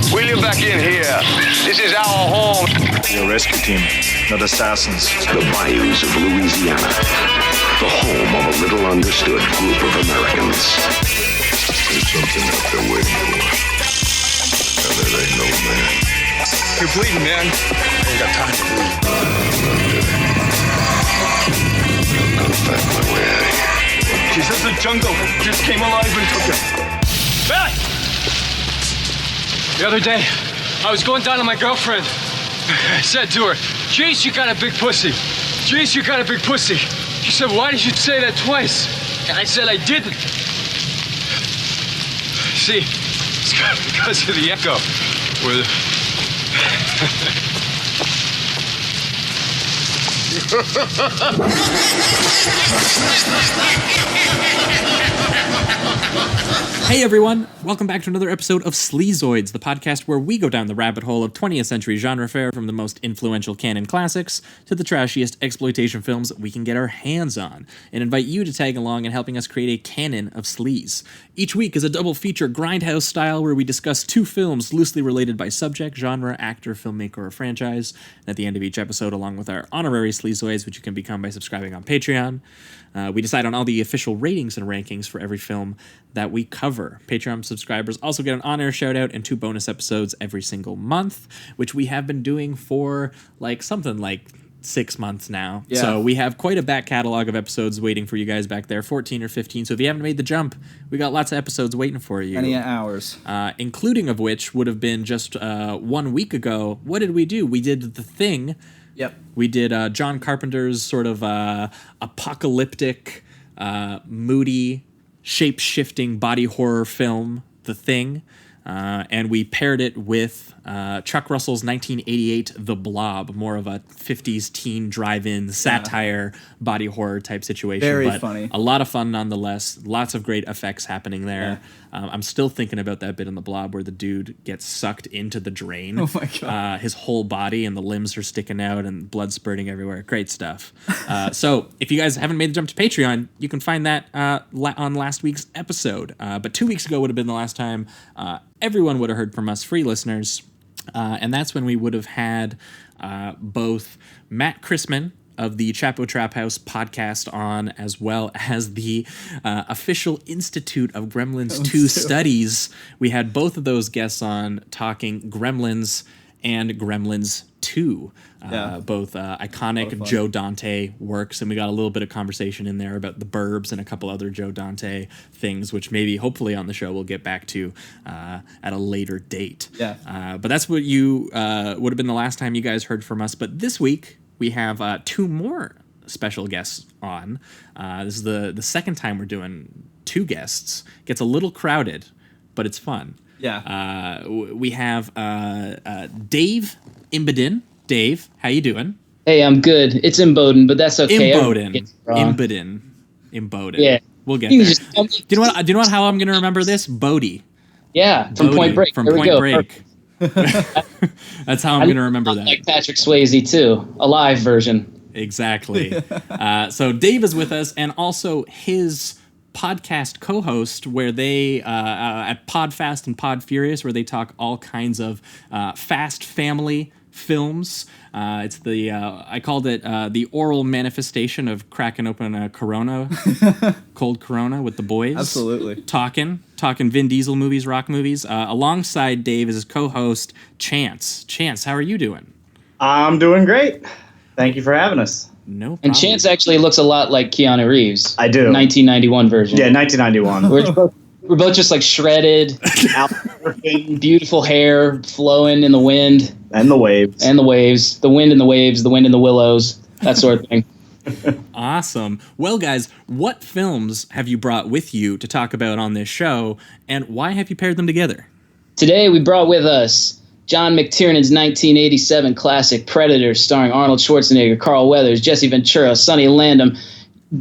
Wheel you back in here. This is our home. We're a rescue team, not assassins. The bayous of Louisiana. The home of a little understood group of Americans. There's something out there waiting for us. And there ain't no man. You're bleeding, man. I ain't got time to bleed. I'm gonna find my way out of here. She says the jungle just came alive and took her. Billy! The other day, I was going down to my girlfriend. I said to her, "Jeez, you got a big pussy. Jeez, you got a big pussy." She said, "Why did you say that twice?" And I said, "I didn't." See, it's because of the echo. Where Hey everyone, welcome back to another episode of Sleazoids, the podcast where we go down the rabbit hole of 20th century genre fare, from the most influential canon classics to the trashiest exploitation films we can get our hands on, and invite you to tag along in helping us create a canon of sleaze. Each week is a double feature grindhouse style where we discuss two films loosely related by subject, genre, actor, filmmaker, or franchise, and at the end of each episode, along with our honorary Sleazoids, which you can become by subscribing on Patreon, we decide on all the official ratings and rankings for every film that we cover. Patreon subscribers also get an on-air shout-out and 2 bonus episodes every single month, which we have been doing for something like 6 months now. Yeah. So we have quite a back catalog of episodes waiting for you guys back there, 14 or 15. So if you haven't made the jump, we got lots of episodes waiting for you. Many hours. Including of which would have been just 1 week ago. What did we do? We did The Thing. Yep. We did John Carpenter's sort of apocalyptic, moody, shape-shifting body horror film, The Thing. And we paired it with Chuck Russell's 1988 The Blob, more of a 50s teen drive-in satire body horror type situation. Very funny. A lot of fun nonetheless. Lots of great effects happening there. Yeah. I'm still thinking about that bit in The Blob where the dude gets sucked into the drain. Oh my God. His whole body and the limbs are sticking out and blood spurting everywhere. Great stuff. So if you guys haven't made the jump to Patreon, you can find that on last week's episode. But 2 weeks ago would have been the last time everyone would have heard from us free listeners. And that's when we would have had both Matt Chrisman of the Chapo Trap House podcast on, as well as the official Institute of Gremlins 2 studies. We had both of those guests on talking Gremlins and Gremlins 2, both iconic Joe Dante works, and we got a little bit of conversation in there about the Burbs and a couple other Joe Dante things, which maybe hopefully on the show we'll get back to at a later date. But that's what you would have been the last time you guys heard from us. But this week we have 2 more special guests on. This is the second time we're doing 2 guests. Gets a little crowded, but it's fun. Yeah. We have Dave Imboden. Dave, how you doing? Hey, I'm good. It's Imboden, but that's okay. Imboden. Yeah. We'll get there. Do you know how I'm going to remember this? Bodie. Yeah, from Bodie, Point Break. From there Point Break. That's how I'm going to remember that. Like Patrick Swayze, too. A live version. Exactly. So Dave is with us, and also his podcast co-host, where they at Podfast and Pod Furious, where they talk all kinds of fast family films. It's the I called it the oral manifestation of cracking open a Corona, cold Corona with the boys. Absolutely. Talking Vin Diesel movies, rock movies. Alongside Dave is his co-host Chance. Chance, how are you doing? I'm doing great. Thank you for having us. No problem. And Chance actually looks a lot like Keanu Reeves. I do. 1991 version. Yeah, 1991. We're both just like shredded, beautiful hair flowing in the wind. And the waves. And the waves. The wind and the waves, the wind and the willows, that sort of thing. Awesome. Well, guys, what films have you brought with you to talk about on this show, and why have you paired them together? Today we brought with us John McTiernan's 1987 classic Predator, starring Arnold Schwarzenegger, Carl Weathers, Jesse Ventura, Sonny Landham,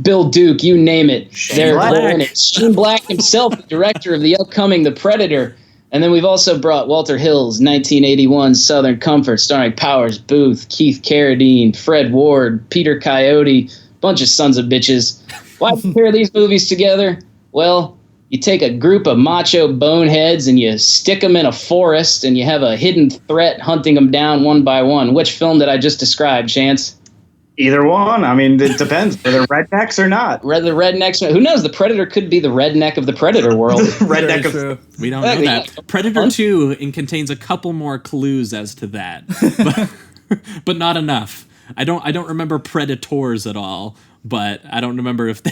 Bill Duke, you name it. They're in it. Shane Black himself, the director of the upcoming The Predator. And then we've also brought Walter Hill's 1981 Southern Comfort, starring Powers Booth, Keith Carradine, Fred Ward, Peter Coyote, bunch of sons of bitches. Why pair these movies together? Well, you take a group of macho boneheads and you stick them in a forest and you have a hidden threat hunting them down one by one. Which film did I just describe, Chance? Either one. I mean, it depends. Are they rednecks or not? The rednecks. Who knows? The Predator could be the redneck of the Predator world. Redneck of True. We don't know that. Predator 2 contains a couple more clues as to that, but not enough. I don't remember Predators at all, but I don't remember if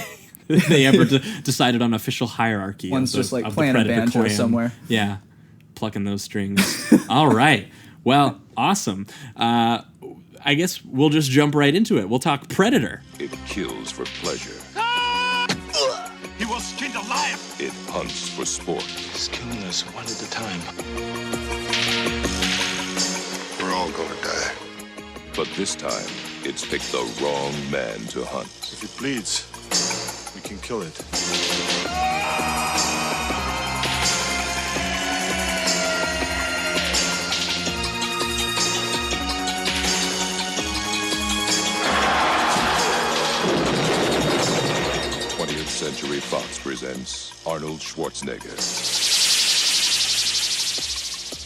they ever decided on official hierarchy. One's of just like of the playing a Predator banjo clan. somewhere. Yeah, plucking those strings. All right. Well, awesome. I guess we'll just jump right into it. We'll talk Predator. It kills for pleasure. He was skinned alive. It hunts for sport. He's killing us one at a time. We're all gonna die. But this time, it's picked the wrong man to hunt. If it bleeds, we can kill it. 20th Century Fox presents Arnold Schwarzenegger.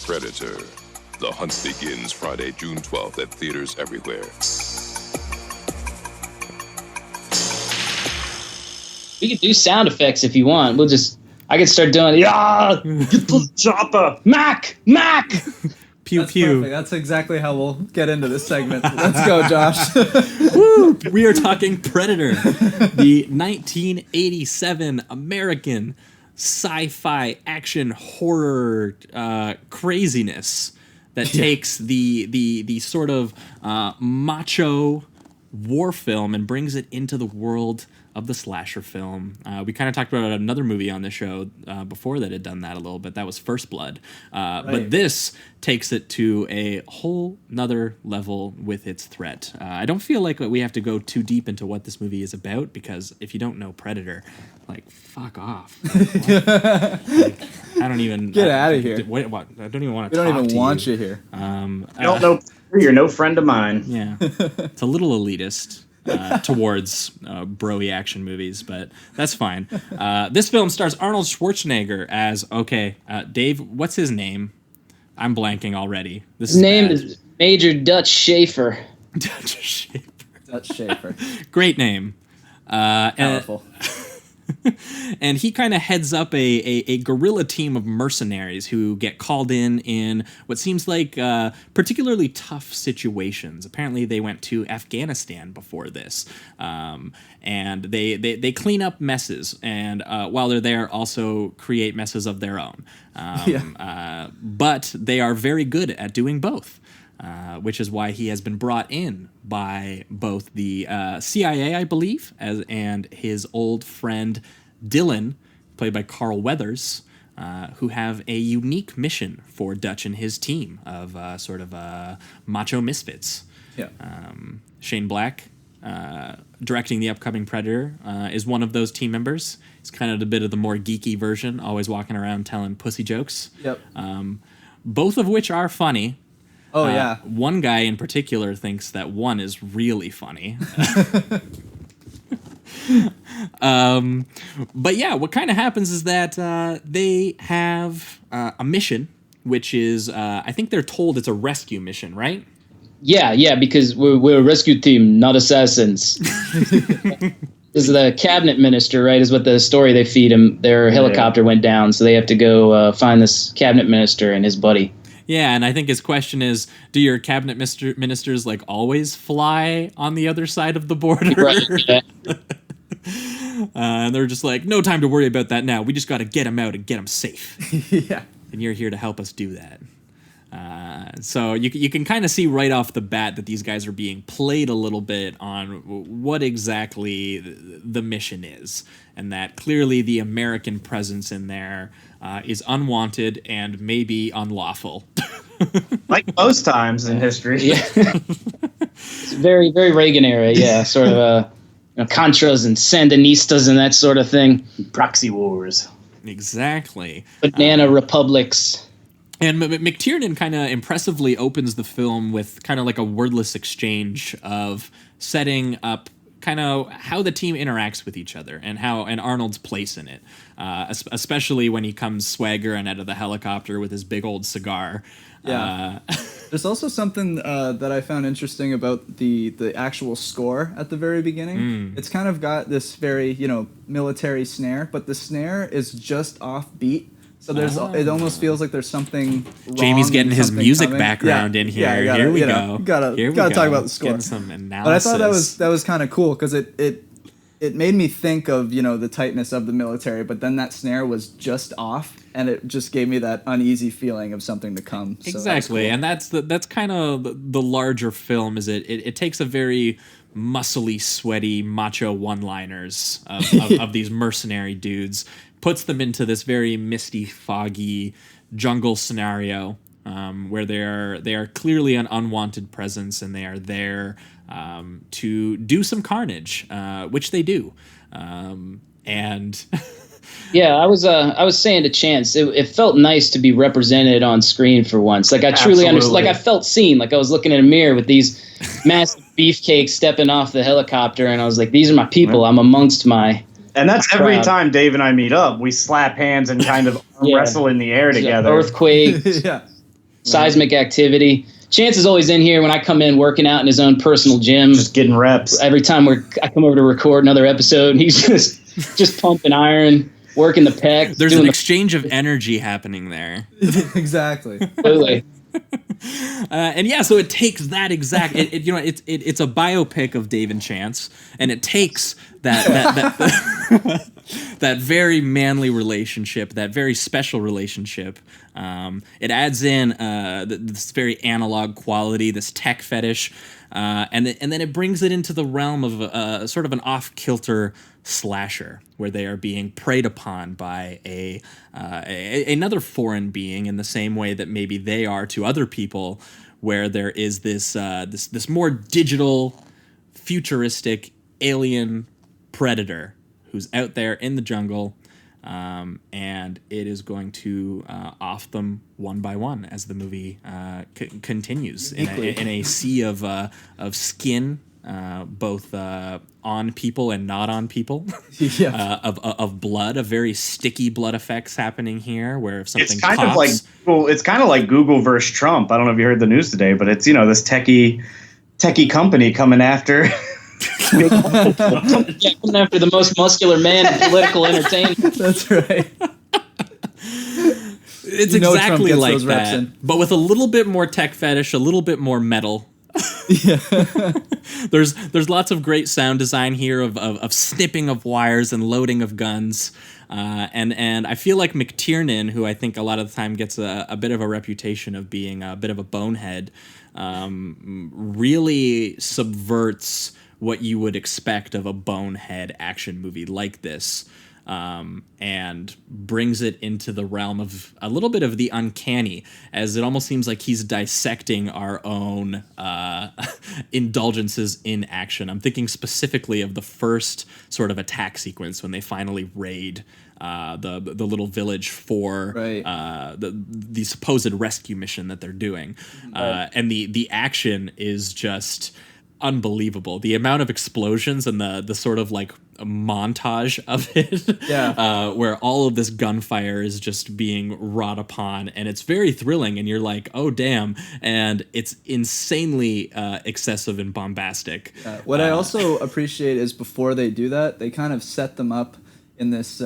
Predator. The hunt begins Friday, June 12th at theaters everywhere. We could do sound effects if you want. I could start doing, yeah, get the chopper, Mac. Pew That's pew. perfect. That's exactly how we'll get into this segment. Let's go, Josh. Woo! We are talking Predator, the 1987 American sci-fi action horror craziness that takes the sort of macho war film and brings it into the world of the slasher film. We kind of talked about another movie on the show before that had done that a little bit. That was First Blood. But this takes it to a whole nother level with its threat. I don't feel like we have to go too deep into what this movie is about, because if you don't know Predator, like, fuck off. I don't even... Get out of here. What? I don't even want to We talk don't even to want you here. I don't know. You're no friend of mine. Yeah. It's a little elitist. Towards bro-y action movies, but that's fine. This film stars Arnold Schwarzenegger as, Dave, what's his name? I'm blanking already. His name is Major Dutch Schaefer. Dutch Schaefer. Dutch Schaefer. Great name. Powerful. And he kind of heads up a guerrilla team of mercenaries who get called in what seems like particularly tough situations. Apparently, they went to Afghanistan before this, and they clean up messes, and while they're there, also create messes of their own. But they are very good at doing both. Which is why he has been brought in by both the CIA, I believe, and his old friend Dylan, played by Carl Weathers, who have a unique mission for Dutch and his team of macho misfits. Yeah. Shane Black, directing the upcoming Predator, is one of those team members. He's kind of a bit of the more geeky version, always walking around telling pussy jokes. Yep. Both of which are funny. Oh, yeah. One guy in particular thinks that one is really funny. But yeah, what kind of happens is that they have a mission, which is, I think they're told it's a rescue mission, right? Yeah, because we're a rescue team, not assassins. This is the cabinet minister, right, is what the story they feed him. Their helicopter went down, so they have to go find this cabinet minister and his buddy. Yeah, and I think his question is, do your cabinet ministers like always fly on the other side of the border? Right, yeah. And they're just like, no time to worry about that now. We just got to get them out and get them safe. Yeah. And you're here to help us do that. So you can kind of see right off the bat that these guys are being played a little bit on what exactly the mission is, and that clearly the American presence in there is unwanted and maybe unlawful. Like most times in history. Yeah. It's very, very Reagan era, yeah, sort of Contras and Sandinistas and that sort of thing. Proxy wars. Exactly. Banana republics. And McTiernan kind of impressively opens the film with kind of like a wordless exchange of setting up kind of how the team interacts with each other and Arnold's place in it, especially when he comes swaggering out of the helicopter with his big old cigar. Yeah. There's also something that I found interesting about the actual score at the very beginning. It's kind of got this very, military snare, but the snare is just off beat. So it almost feels like there's something wrong. Jamie's getting his music coming. background in here. Yeah, Here we go. Gotta talk about the score. Getting some analysis. But I thought that was kind of cool because it made me think of the tightness of the military, but then that snare was just off, and it just gave me that uneasy feeling of something to come. So exactly, cool. And that's kind of the larger film. Is it takes a very muscly, sweaty, macho one-liners of these mercenary dudes, puts them into this very misty, foggy jungle scenario where they are clearly an unwanted presence, and they are there to do some carnage, which they do. And yeah, I was saying to Chance, it felt nice to be represented on screen for once. Like I truly understood. Like I felt seen. Like I was looking in a mirror with these massive beefcakes stepping off the helicopter, and I was like, "These are my people. I'm amongst my." And that's every time Dave and I meet up, we slap hands and kind of wrestle in the air together. Earthquake, seismic activity. Chance is always in here when I come in working out in his own personal gym. Just getting reps. Every time I come over to record another episode, and he's just pumping iron, working the pecs. There's an exchange of energy happening there. Exactly. Totally. And yeah, so it takes that exact. It's a biopic of Dave and Chance, and it takes that that very manly relationship, that very special relationship. It adds in this very analog quality, this tech fetish, and then it brings it into the realm of sort of an off-kilter slasher, where they are being preyed upon by another foreign being in the same way that maybe they are to other people, where there is this more digital, futuristic alien predator who's out there in the jungle, and it is going to off them one by one as the movie continues in a sea of skin. Both on people and not on people, of blood, a very sticky blood effects happening here. Where if something it's kind of like Google versus Trump. I don't know if you heard the news today, but it's this techie company coming after coming after the most muscular man in political entertainment. That's right. It's exactly like that, but with a little bit more tech fetish, a little bit more metal. Yeah. There's lots of great sound design here of snipping of wires and loading of guns, and I feel like McTiernan, who I think a lot of the time gets a bit of a reputation of being a bit of a bonehead, really subverts what you would expect of a bonehead action movie like this. And brings it into the realm of a little bit of the uncanny, as it almost seems like he's dissecting our own indulgences in action. I'm thinking specifically of the first sort of attack sequence when they finally raid the little village for the supposed rescue mission that they're doing. And the action is just unbelievable. The amount of explosions and the sort of like montage of it, where all of this gunfire is just being wrought upon, and it's very thrilling, and you're like, oh damn, and it's insanely excessive and bombastic. What I also appreciate is before they do that, they kind of set them up in this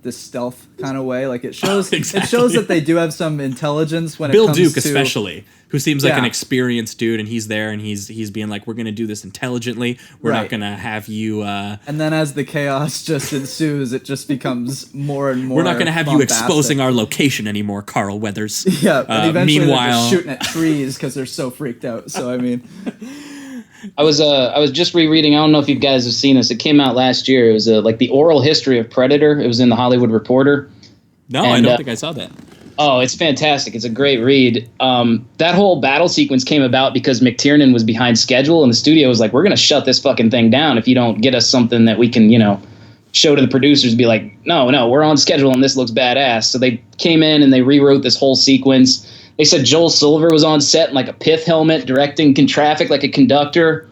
stealth kind of way. Like it shows it shows that they do have some intelligence when Bill it comes Duke to especially, who seems like an experienced dude, and he's there and he's being like, we're going to do this intelligently. We're not going to have you and then as the chaos just ensues, it just becomes more and more. We're not going to have bombastic. you exposing our location anymore, Carl Weathers. Yeah, but eventually meanwhile, they're just shooting at trees because they're so freaked out. So I mean, I was just rereading. I don't know if you guys have seen this. It came out last year. It was like the oral history of Predator. It was in the Hollywood Reporter. No, I don't think I saw that. Oh, it's fantastic. It's a great read. That whole battle sequence came about because McTiernan was behind schedule, and the studio was like, we're going to shut this fucking thing down if you don't get us something that we can, show to the producers, be like, no, we're on schedule and this looks badass. So they came in and they rewrote this whole sequence. They said Joel Silver was on set in like a pith helmet directing traffic like a conductor.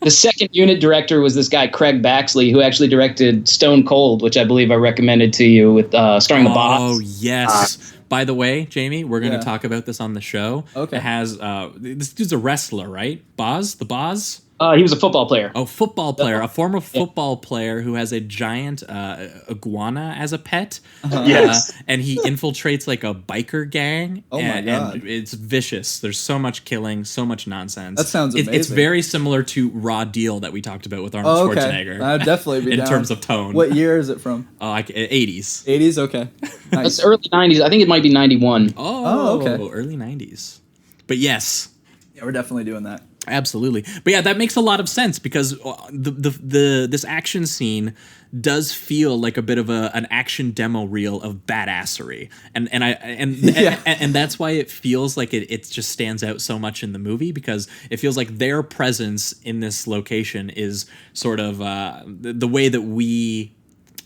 The second unit director was this guy Craig Baxley, who actually directed Stone Cold, which I believe I recommended to you, with starring the Boss. Oh yes. By the way, Jamie, we're going to talk about this on the show. Okay. It has this dude's a wrestler, right? Boz, the Boz. He was a football player. Oh, football player, a former football player who has a giant iguana as a pet. Yes. And he infiltrates like a biker gang. Oh my God. And it's vicious. There's so much killing, so much nonsense. That sounds It's amazing. very similar to Raw Deal that we talked about with Arnold Oh, okay. Schwarzenegger. I'd definitely be in down. terms of tone. What year is it from? 80s. 80s? Okay. Nice. It's early 90s. I think it might be 91. Oh, okay. Early 90s. But yes. Yeah, we're definitely doing that. Absolutely. But yeah, that makes a lot of sense because this action scene does feel like a bit of an action demo reel of badassery. And that's why it feels like it just stands out so much in the movie, because it feels like their presence in this location is sort of the way that we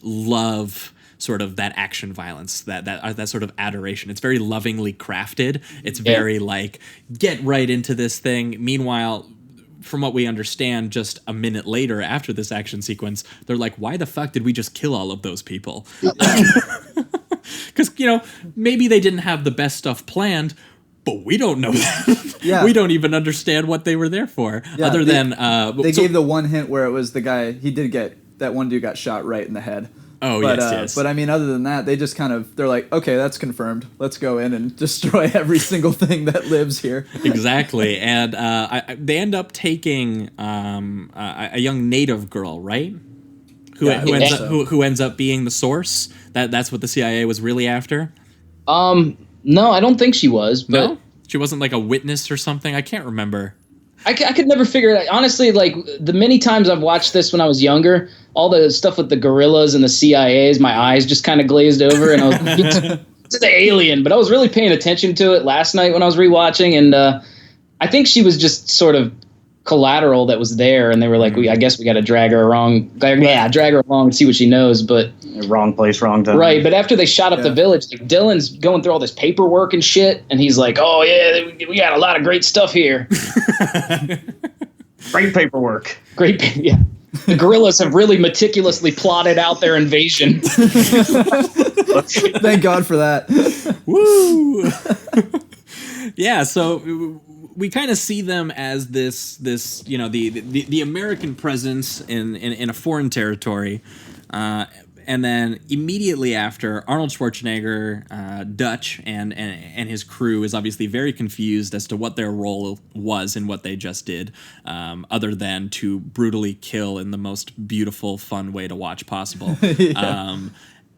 love sort of that action violence, that sort of adoration. It's very lovingly crafted. It's very like, get right into this thing. Meanwhile, from what we understand, just a minute later after this action sequence, they're like, why the fuck did we just kill all of those people? Because, maybe they didn't have the best stuff planned, but we don't know that. Yeah. We don't even understand what they were there for, Yeah, other than... They gave the one hint where it was the guy, that one dude got shot right in the head. Oh, but, yes. But I mean, other than that, they just they're like, okay, that's confirmed. Let's go in and destroy every single thing that lives here. Exactly. And they end up taking a young native girl, right? Who ends up being the source. That's what the CIA was really after. No, I don't think she was. But No? She wasn't like a witness or something? I can't remember. I could never figure it out. Honestly, like, the many times I've watched this when I was younger, all the stuff with the gorillas and the CIAs, my eyes just kind of glazed over, and I was it's the alien. But I was really paying attention to it last night when I was rewatching, and I think she was just sort of collateral that was there, and they were like, I guess we got to drag her along and see what she knows. But Wrong place, wrong time. right, but after they shot up the village, like, Dylan's going through all this paperwork and shit, and he's like, oh yeah, we got a lot of great stuff here. Great paperwork. Yeah. The gorillas have really meticulously plotted out their invasion. Thank God for that. Woo! Yeah, so we kind of see them as this the American presence in a foreign territory, and then immediately after, Arnold Schwarzenegger, Dutch, and his crew is obviously very confused as to what their role was in what they just did, other than to brutally kill in the most beautiful, fun way to watch possible.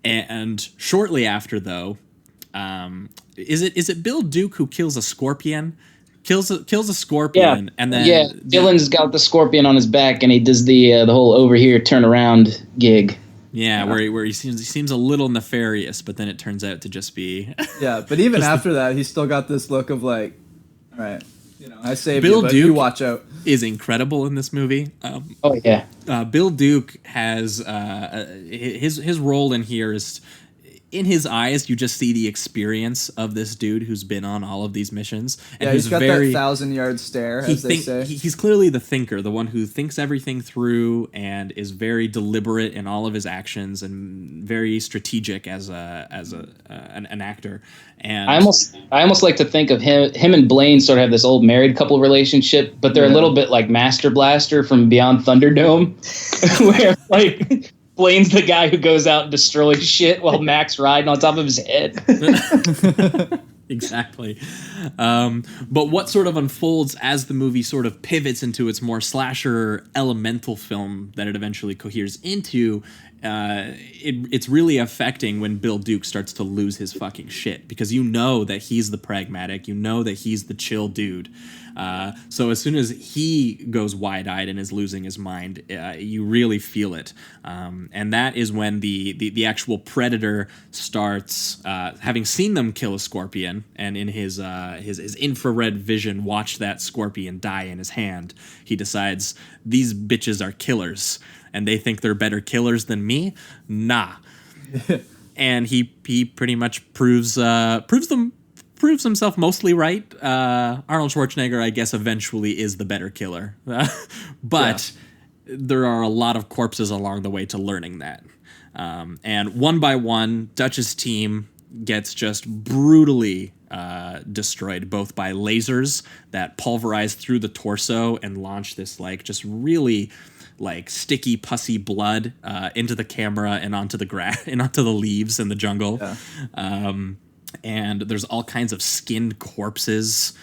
And shortly after, though, is it Bill Duke who kills a scorpion? Kills a scorpion, and then Dylan's got the scorpion on his back, and he does the whole over here turn around gig. Yeah, where he seems a little nefarious, but then it turns out to just be. Yeah, but even after that, he's still got this look of like, all right, I saved Bill you, but Duke you watch out. Is incredible in this movie. Oh yeah, Bill Duke has his role in here is. In his eyes, you just see the experience of this dude who's been on all of these missions. And he's got that 1,000-yard stare, as they say. He's clearly the thinker, the one who thinks everything through and is very deliberate in all of his actions and very strategic as an actor. And I almost like to think of him and Blaine sort of have this old married couple relationship, but they're a little bit like Master Blaster from Beyond Thunderdome, where like. Blaine's the guy who goes out and destroys shit while Mac's riding on top of his head. Exactly. But what sort of unfolds as the movie sort of pivots into its more slasher elemental film that it eventually coheres into, it's really affecting when Bill Duke starts to lose his fucking shit, because you know that he's the pragmatic, you know that he's the chill dude. So as soon as he goes wide-eyed and is losing his mind, you really feel it. And that is when the actual predator starts, having seen them kill a scorpion, and in his infrared vision watch that scorpion die in his hand, he decides, these bitches are killers, and they think they're better killers than me? Nah. And he pretty much proves them proves himself mostly right. Arnold Schwarzenegger, I guess, eventually is the better killer. But there are a lot of corpses along the way to learning that. And one by one, Dutch's team gets just brutally destroyed, both by lasers that pulverize through the torso and launch this like just really like sticky pussy blood into the camera and onto the grass and onto the leaves in the jungle. And there's all kinds of skinned corpses,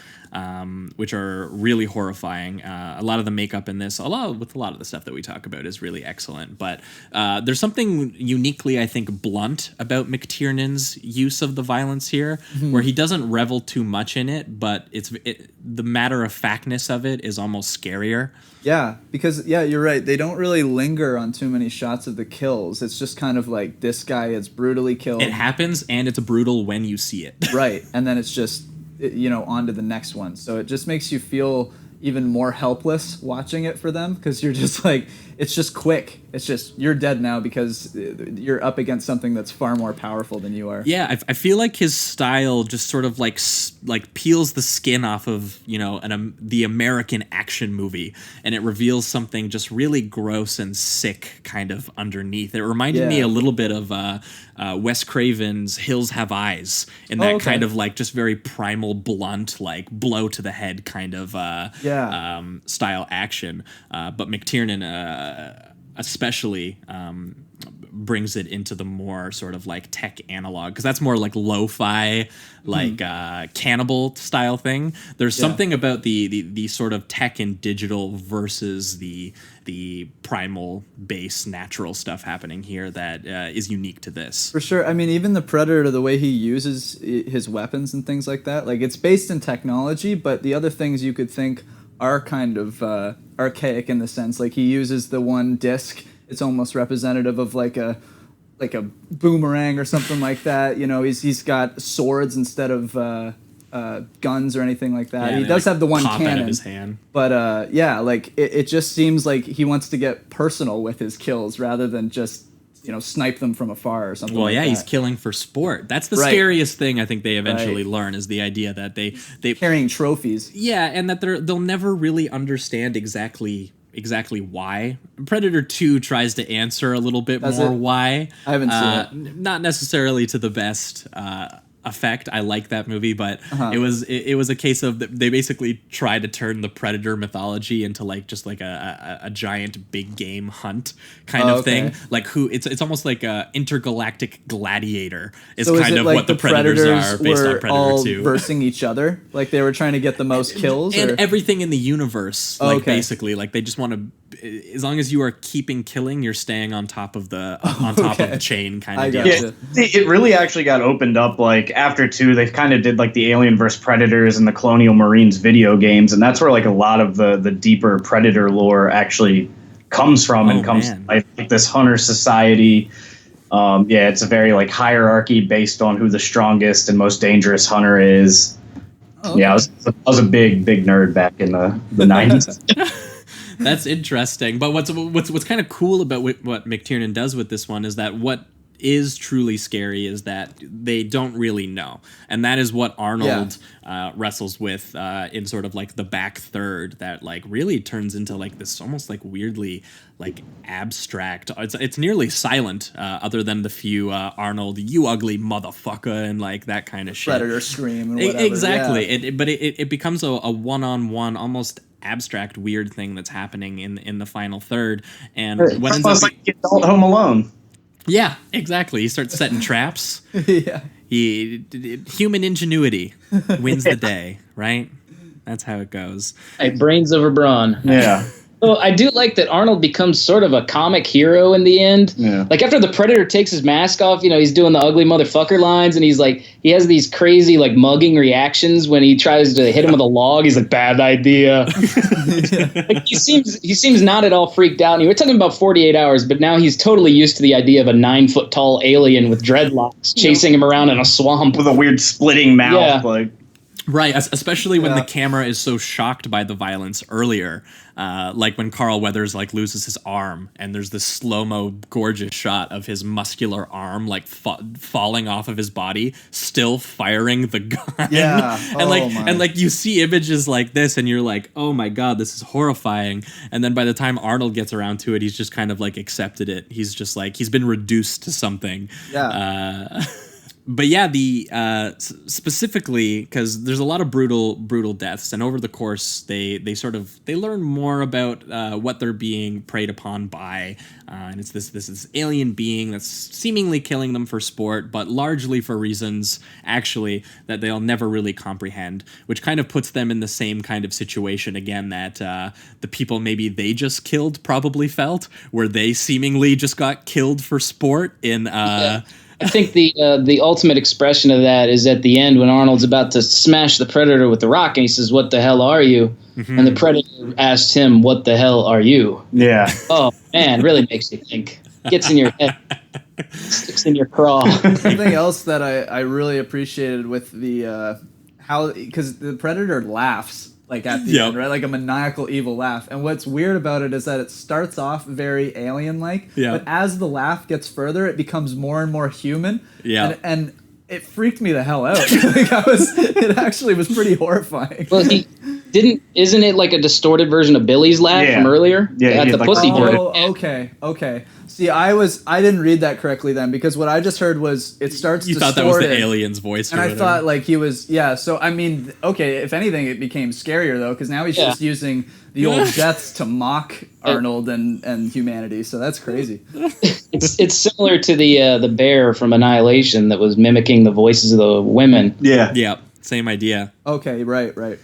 which are really horrifying. A lot of the makeup in this, a lot of the stuff that we talk about is really excellent. But there's something uniquely, I think, blunt about McTiernan's use of the violence here, where he doesn't revel too much in it, but the matter-of-factness of it is almost scarier. Yeah, because, you're right. They don't really linger on too many shots of the kills. It's just kind of like this guy is brutally killed. It happens, and it's brutal when you see it. Right, and then it's just, on to the next one. So it just makes you feel even more helpless watching it for them, because you're just like, it's just quick. It's just, you're dead now because you're up against something that's far more powerful than you are. Yeah, I feel like his style just sort of like peels the skin off of, the American action movie, and it reveals something just really gross and sick kind of underneath. It reminded me a little bit of Wes Craven's Hills Have Eyes, in that kind of like just very primal, blunt, like blow to the head kind of style action. But McTiernan especially brings it into the more sort of like tech analog, because that's more like lo-fi, like cannibal style thing. There's something about the sort of tech and digital versus the primal base natural stuff happening here that is unique to this. For sure. I mean, even the Predator, the way he uses his weapons and things like that, like it's based in technology, but the other things you could think are kind of archaic in the sense, like he uses the one disc. It's almost representative of like a boomerang or something like that. He's got swords instead of guns or anything like that. Yeah, he does have the one pop cannon out of his hand. But like it just seems like he wants to get personal with his kills rather than just snipe them from afar or something. Well, like that. He's killing for sport. That's the scariest thing I think they eventually learn, is the idea that they carrying trophies. Yeah, and that they'll never really understand exactly why. Predator 2 tries to answer a little bit more why. I haven't seen it. Not necessarily to the best effect. I like that movie, but it was a case of they basically try to turn the Predator mythology into like just like a giant big game hunt kind of thing. Like it's almost like a intergalactic gladiator is so kind is of like what the Predators are based on Predator all 2. versing each other, like they were trying to get the most kills, and everything in the universe. Like basically, like they just want to. As long as you are keeping killing, you're staying on top of the top of the chain kind of deal. Yeah, it really actually got opened up like after 2. They kind of did like the Alien vs Predators and the Colonial Marines video games, and that's where like a lot of the deeper Predator lore actually comes from and comes to life, like this hunter society. It's a very like hierarchy based on who the strongest and most dangerous hunter is. Yeah, I was a big nerd back in the 90s. That's interesting. But what's kind of cool about what McTiernan does with this one is that what is truly scary is that they don't really know. And that is what Arnold wrestles with in sort of like the back third, that like really turns into like this almost like weirdly like abstract. It's nearly silent other than the few Arnold, you ugly motherfucker, and like that kind of shit. Predator scream and whatever. Exactly. Yeah. But it becomes a one-on-one almost abstract weird thing that's happening in the final third. And what ends up like adult Home Alone. Yeah, exactly. He starts setting traps. Human ingenuity wins the day, right? That's how it goes. Hey, brains over brawn. Yeah. So I do like that Arnold becomes sort of a comic hero in the end. Yeah. Like after the Predator takes his mask off, he's doing the ugly motherfucker lines, and he's like, he has these crazy like mugging reactions when he tries to hit him with a log. He's like, bad idea. Like, he seems not at all freaked out. And we're talking about 48 hours, but now he's totally used to the idea of a 9-foot tall alien with dreadlocks chasing him around in a swamp with a weird splitting mouth. Yeah. Like, Right, especially when the camera is so shocked by the violence earlier, like when Carl Weathers like loses his arm, and there's this slow-mo gorgeous shot of his muscular arm like falling off of his body, still firing the gun. Yeah, and like you see images like this, and you're like, oh my god, this is horrifying. And then by the time Arnold gets around to it, he's just kind of like accepted it. He's just like he's been reduced to something. Yeah. But yeah, specifically because there's a lot of brutal deaths, and over the course they learn more about what they're being preyed upon by, and it's this alien being that's seemingly killing them for sport, but largely for reasons actually that they'll never really comprehend, which kind of puts them in the same kind of situation again that the people maybe they just killed probably felt, where they seemingly just got killed for sport in. I think the ultimate expression of that is at the end when Arnold's about to smash the Predator with the rock, and he says, "What the hell are you?" Mm-hmm. And the Predator asked him, "What the hell are you?" Yeah. Oh man, really makes you think. Gets in your head, sticks in your craw. Something else that I really appreciated with the how, because the Predator laughs like at the end, right? Like a maniacal evil laugh. And what's weird about it is that it starts off very alien-like, but as the laugh gets further, it becomes more and more human. Yeah. And it freaked me the hell out. It actually was pretty horrifying. Well, isn't it like a distorted version of Billy's laugh from earlier? Yeah, at the pussy bird. Oh, okay. See, I didn't read that correctly then, because what I just heard was it starts You distorted. thought that was the alien's voice, and I thought like he was, so I mean, okay, if anything, it became scarier though, because now he's just using the old deaths to mock Arnold and humanity, so that's crazy. It's similar to the bear from Annihilation that was mimicking the voices of the women. Yeah, same idea. Okay, right.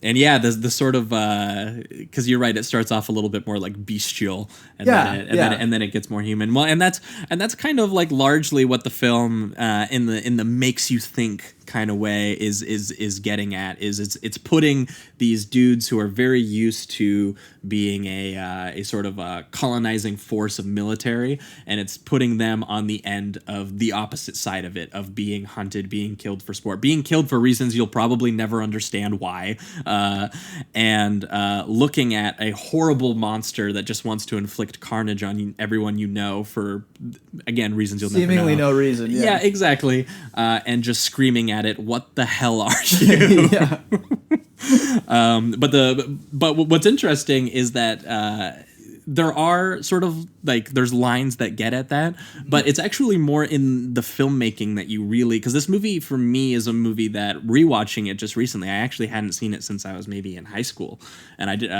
And yeah, the sort of because you're right, it starts off a little bit more like bestial, and then it gets more human. Well, and that's kind of like largely what the film in the makes you think kind of way is getting at. It's putting these dudes who are very used to being a sort of a colonizing force of military, and it's putting them on the end of the opposite side of it, of being hunted, being killed for sport, being killed for reasons you'll probably never understand why, and looking at a horrible monster that just wants to inflict carnage on everyone you know for, again, reasons you'll seemingly never know. No reason. Yeah, exactly. And just screaming at it, "What the hell are you?" But what's interesting is that there are sort of like there's lines that get at that, but it's actually more in the filmmaking that you really, because this movie for me is a movie that, rewatching it just recently, I actually hadn't seen it since I was maybe in high school, and I did.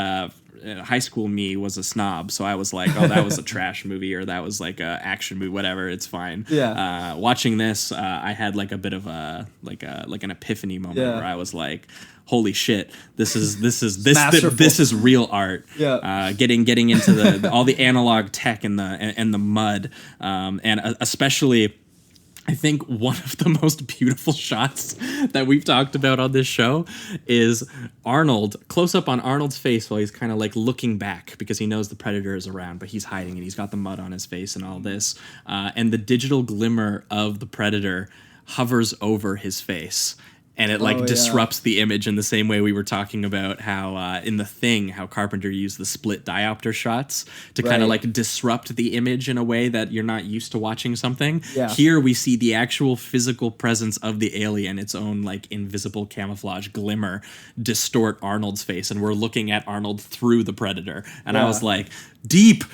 High school me was a snob, so I was like, oh, that was a trash movie, or that was like a action movie, whatever, it's fine. Watching this, I had like a bit of a like an epiphany moment where I was like, holy shit, this is real art. Getting into all the analog tech and the mud, and especially, I think one of the most beautiful shots that we've talked about on this show is Arnold, close up on Arnold's face while he's kind of like looking back because he knows the Predator is around, but he's hiding and he's got the mud on his face and all this. And the digital glimmer of the Predator hovers over his face. And it disrupts the image in the same way we were talking about how in The Thing, how Carpenter used the split diopter shots to kind of like disrupt the image in a way that you're not used to watching something. Here we see the actual physical presence of the alien, its own like invisible camouflage glimmer, distort Arnold's face, and we're looking at Arnold through the Predator. And I was like, deep.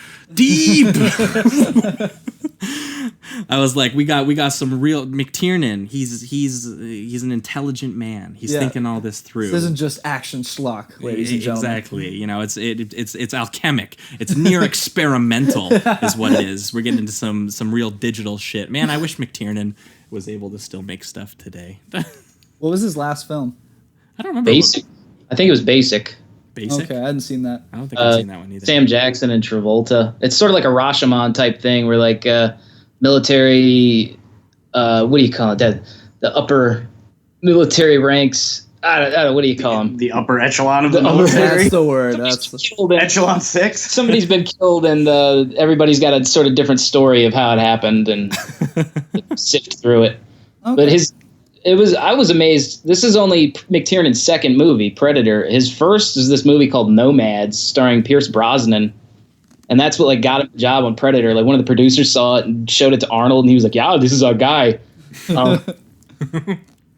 I was like, we got some real McTiernan. He's an intelligent man. He's thinking all this through. This isn't just action schlock, ladies and gentlemen. Exactly. You know, it's alchemic. It's near experimental is what it is. We're getting into some real digital shit. Man, I wish McTiernan was able to still make stuff today. What was his last film? I don't remember. Basic. I think it was Basic. Basic? Okay, I hadn't sseen that. I don't think I've seen that one either. Sam Jackson and Travolta. It's sort of like a Rashomon type thing where like military, what do you call it? The upper military ranks. I don't know, what do you call them? The upper echelon of the military. That's the word. Echelon 6. Somebody's been killed, and everybody's got a sort of different story of how it happened, and sift through it. Okay. But I was amazed. This is only McTiernan's second movie, Predator. His first is this movie called Nomads, starring Pierce Brosnan. And that's what like got him the job on Predator. Like one of the producers saw it and showed it to Arnold, and he was like, "Yeah, this is our guy."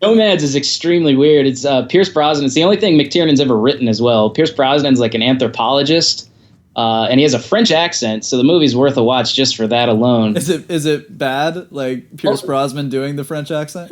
Nomads is extremely weird. It's Pierce Brosnan. It's the only thing McTiernan's ever written as well. Pierce Brosnan's like an anthropologist, and he has a French accent, so the movie's worth a watch just for that alone. Is it bad? Like Pierce Brosnan doing the French accent?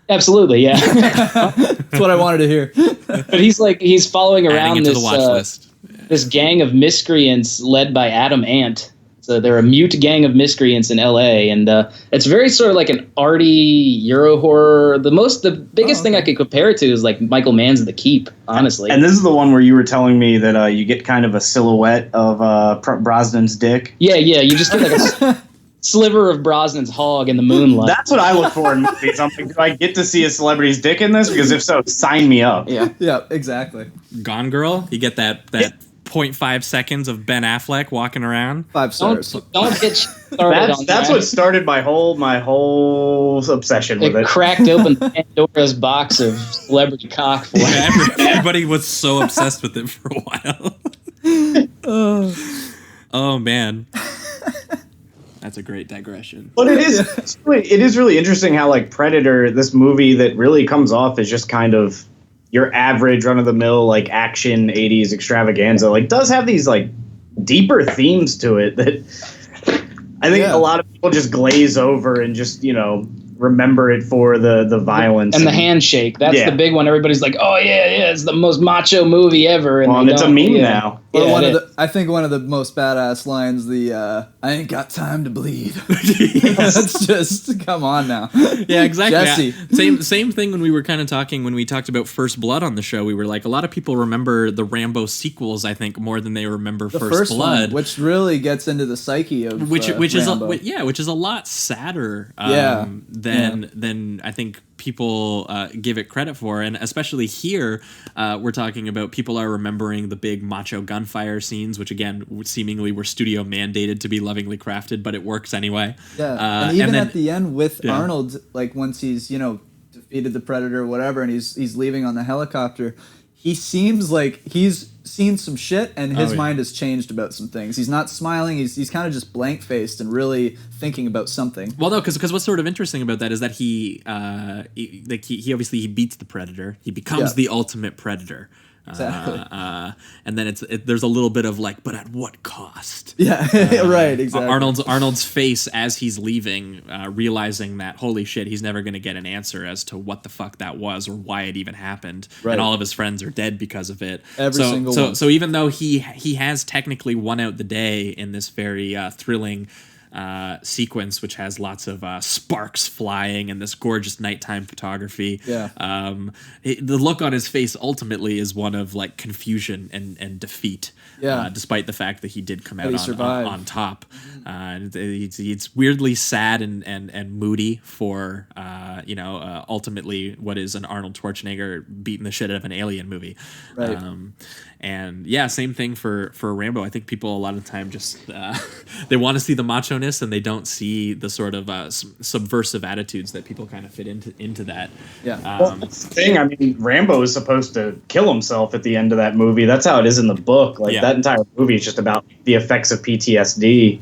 Absolutely, yeah. That's what I wanted to hear. But he's following around Adding it to the watch list. This gang of miscreants led by Adam Ant. So they're a mute gang of miscreants in L.A. and it's very sort of like an arty Euro horror. The biggest thing I could compare it to is like Michael Mann's The Keep, honestly. And this is the one where you were telling me that you get kind of a silhouette of Brosnan's dick. Yeah, you just get like a sliver of Brosnan's hog in the moonlight. That's what I look for in movies. I'm like, do I get to see a celebrity's dick in this? Because if so, sign me up. Yeah, exactly. Gone Girl, you get that 0.5 seconds of Ben Affleck walking around. 5 stars. Don't get started on that's what started my whole obsession with it. Cracked open Pandora's box of celebrity cock for it. Everybody was so obsessed with it for a while. Oh man. That's a great digression. But it is really interesting how like Predator, this movie that really comes off as just kind of your average run-of-the-mill like action 80s extravaganza, like does have these like deeper themes to it that I think a lot of people just glaze over and just, remember it for the violence. And the handshake. That's the big one. Everybody's like, oh, yeah, it's the most macho movie ever. And it's a meme now. Well, I think one of the most badass lines, I ain't got time to bleed. That's just, come on now. Yeah, exactly. Jesse. Same thing when we were kind of talking, when we talked about First Blood on the show, we were like, a lot of people remember the Rambo sequels, I think, more than they remember the first Blood. One, which really gets into the psyche of which Rambo. is a lot sadder than I think people give it credit for. And especially here, we're talking about people are remembering the big macho gunfire scenes, which again seemingly were studio mandated to be lovingly crafted, but it works anyway. Yeah, and even at the end with Arnold, like once he's defeated the Predator or whatever, and he's leaving on the helicopter, he seems like he's seen some shit and his mind has changed about some things. He's not smiling. He's kind of just blank faced and really thinking about something. Well, no, because what's sort of interesting about that is that he obviously he beats the Predator. He becomes the ultimate Predator. Exactly. And then there's a little bit of like, but at what cost? Yeah, right, exactly. Arnold's face as he's leaving, realizing that, holy shit, he's never going to get an answer as to what the fuck that was or why it even happened. Right. And all of his friends are dead because of it. Every single one. So even though he has technically won out the day in this very thrilling sequence, which has lots of sparks flying and this gorgeous nighttime photography. Yeah. The look on his face ultimately is one of like confusion and defeat. Yeah. Despite the fact that he did come out on top. It's weirdly sad and moody for ultimately what is an Arnold Schwarzenegger beating the shit out of an alien movie. Right. And yeah, same thing for Rambo. I think people a lot of the time just they want to see the macho-ness and they don't see the sort of subversive attitudes that people kind of fit into that. Yeah. That's the thing. I mean, Rambo is supposed to kill himself at the end of that movie. That's how it is in the book. Like that entire movie is just about the effects of PTSD.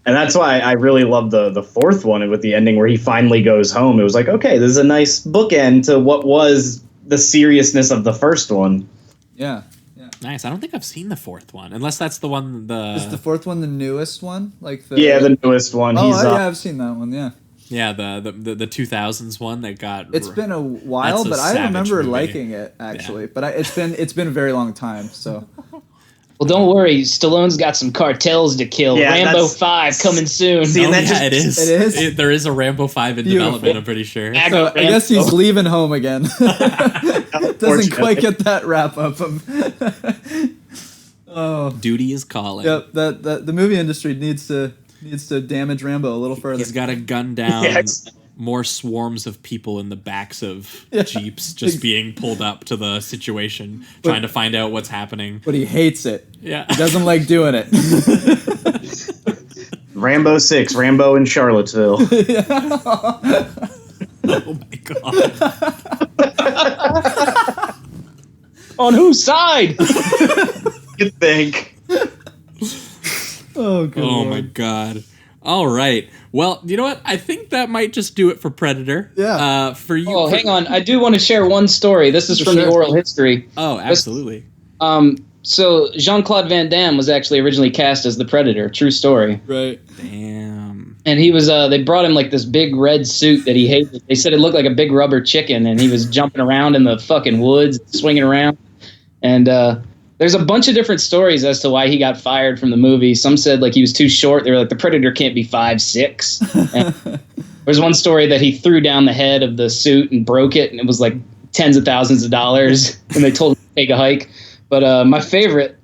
And that's why I really love the fourth one with the ending where he finally goes home. It was like, okay, this is a nice bookend to what was the seriousness of the first one. Yeah. Nice. I don't think I've seen the fourth one, unless that's the one. Is the fourth one the newest one? Like the the newest one. I've seen that one. Yeah. Yeah, the 2000s one that got. It's been a while, but I remember liking it actually. Yeah. But it's been a very long time. So. Well, don't worry. Stallone's got some cartels to kill. Yeah, Rambo 5 coming soon. See, it is. It is. There is a Rambo 5 in development, I'm pretty sure. So I guess he's leaving home again. Doesn't quite get that wrap up of. Duty is calling. Yep. The movie industry needs to damage Rambo a little further. He's got to gun down more swarms of people in the backs of Jeeps just being pulled up to the situation, trying to find out what's happening. But he hates it. Yeah. He doesn't like doing it. Rambo 6, Rambo in Charlottesville. Oh my god. On whose side? You think? Oh, good Oh Lord. my god. All right. Well, you know what? I think that might just do it for Predator. Yeah. For you. Oh, hang on. I do want to share one story. This is from the oral history. Oh, absolutely. So Jean-Claude Van Damme was actually originally cast as the Predator. True story. Right. Damn. And he was, they brought him like this big red suit that he hated. They said it looked like a big rubber chicken, and he was jumping around in the fucking woods, swinging around. And there's a bunch of different stories as to why he got fired from the movie. Some said like he was too short. They were like, the Predator can't be 5'6". And there's one story that he threw down the head of the suit and broke it, and it was like tens of thousands of dollars. And they told him to take a hike. But my favorite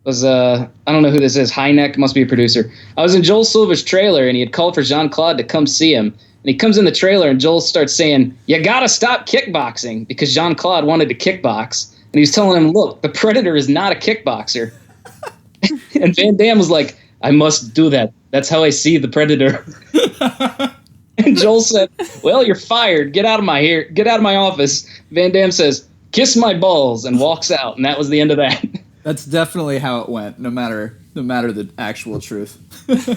was, I don't know who this is, Hynek, must be a producer. I was in Joel Silver's trailer, and he had called for Jean-Claude to come see him. And he comes in the trailer, and Joel starts saying, "You gotta stop kickboxing," because Jean-Claude wanted to kickbox. And he was telling him, "Look, the Predator is not a kickboxer." And Van Damme was like, "I must do that. That's how I see the Predator." And Joel said, "Well, you're fired. Get out of my office." Van Damme says, "Kiss my balls," and walks out. And that was the end of that. That's definitely how it went, no matter the actual truth.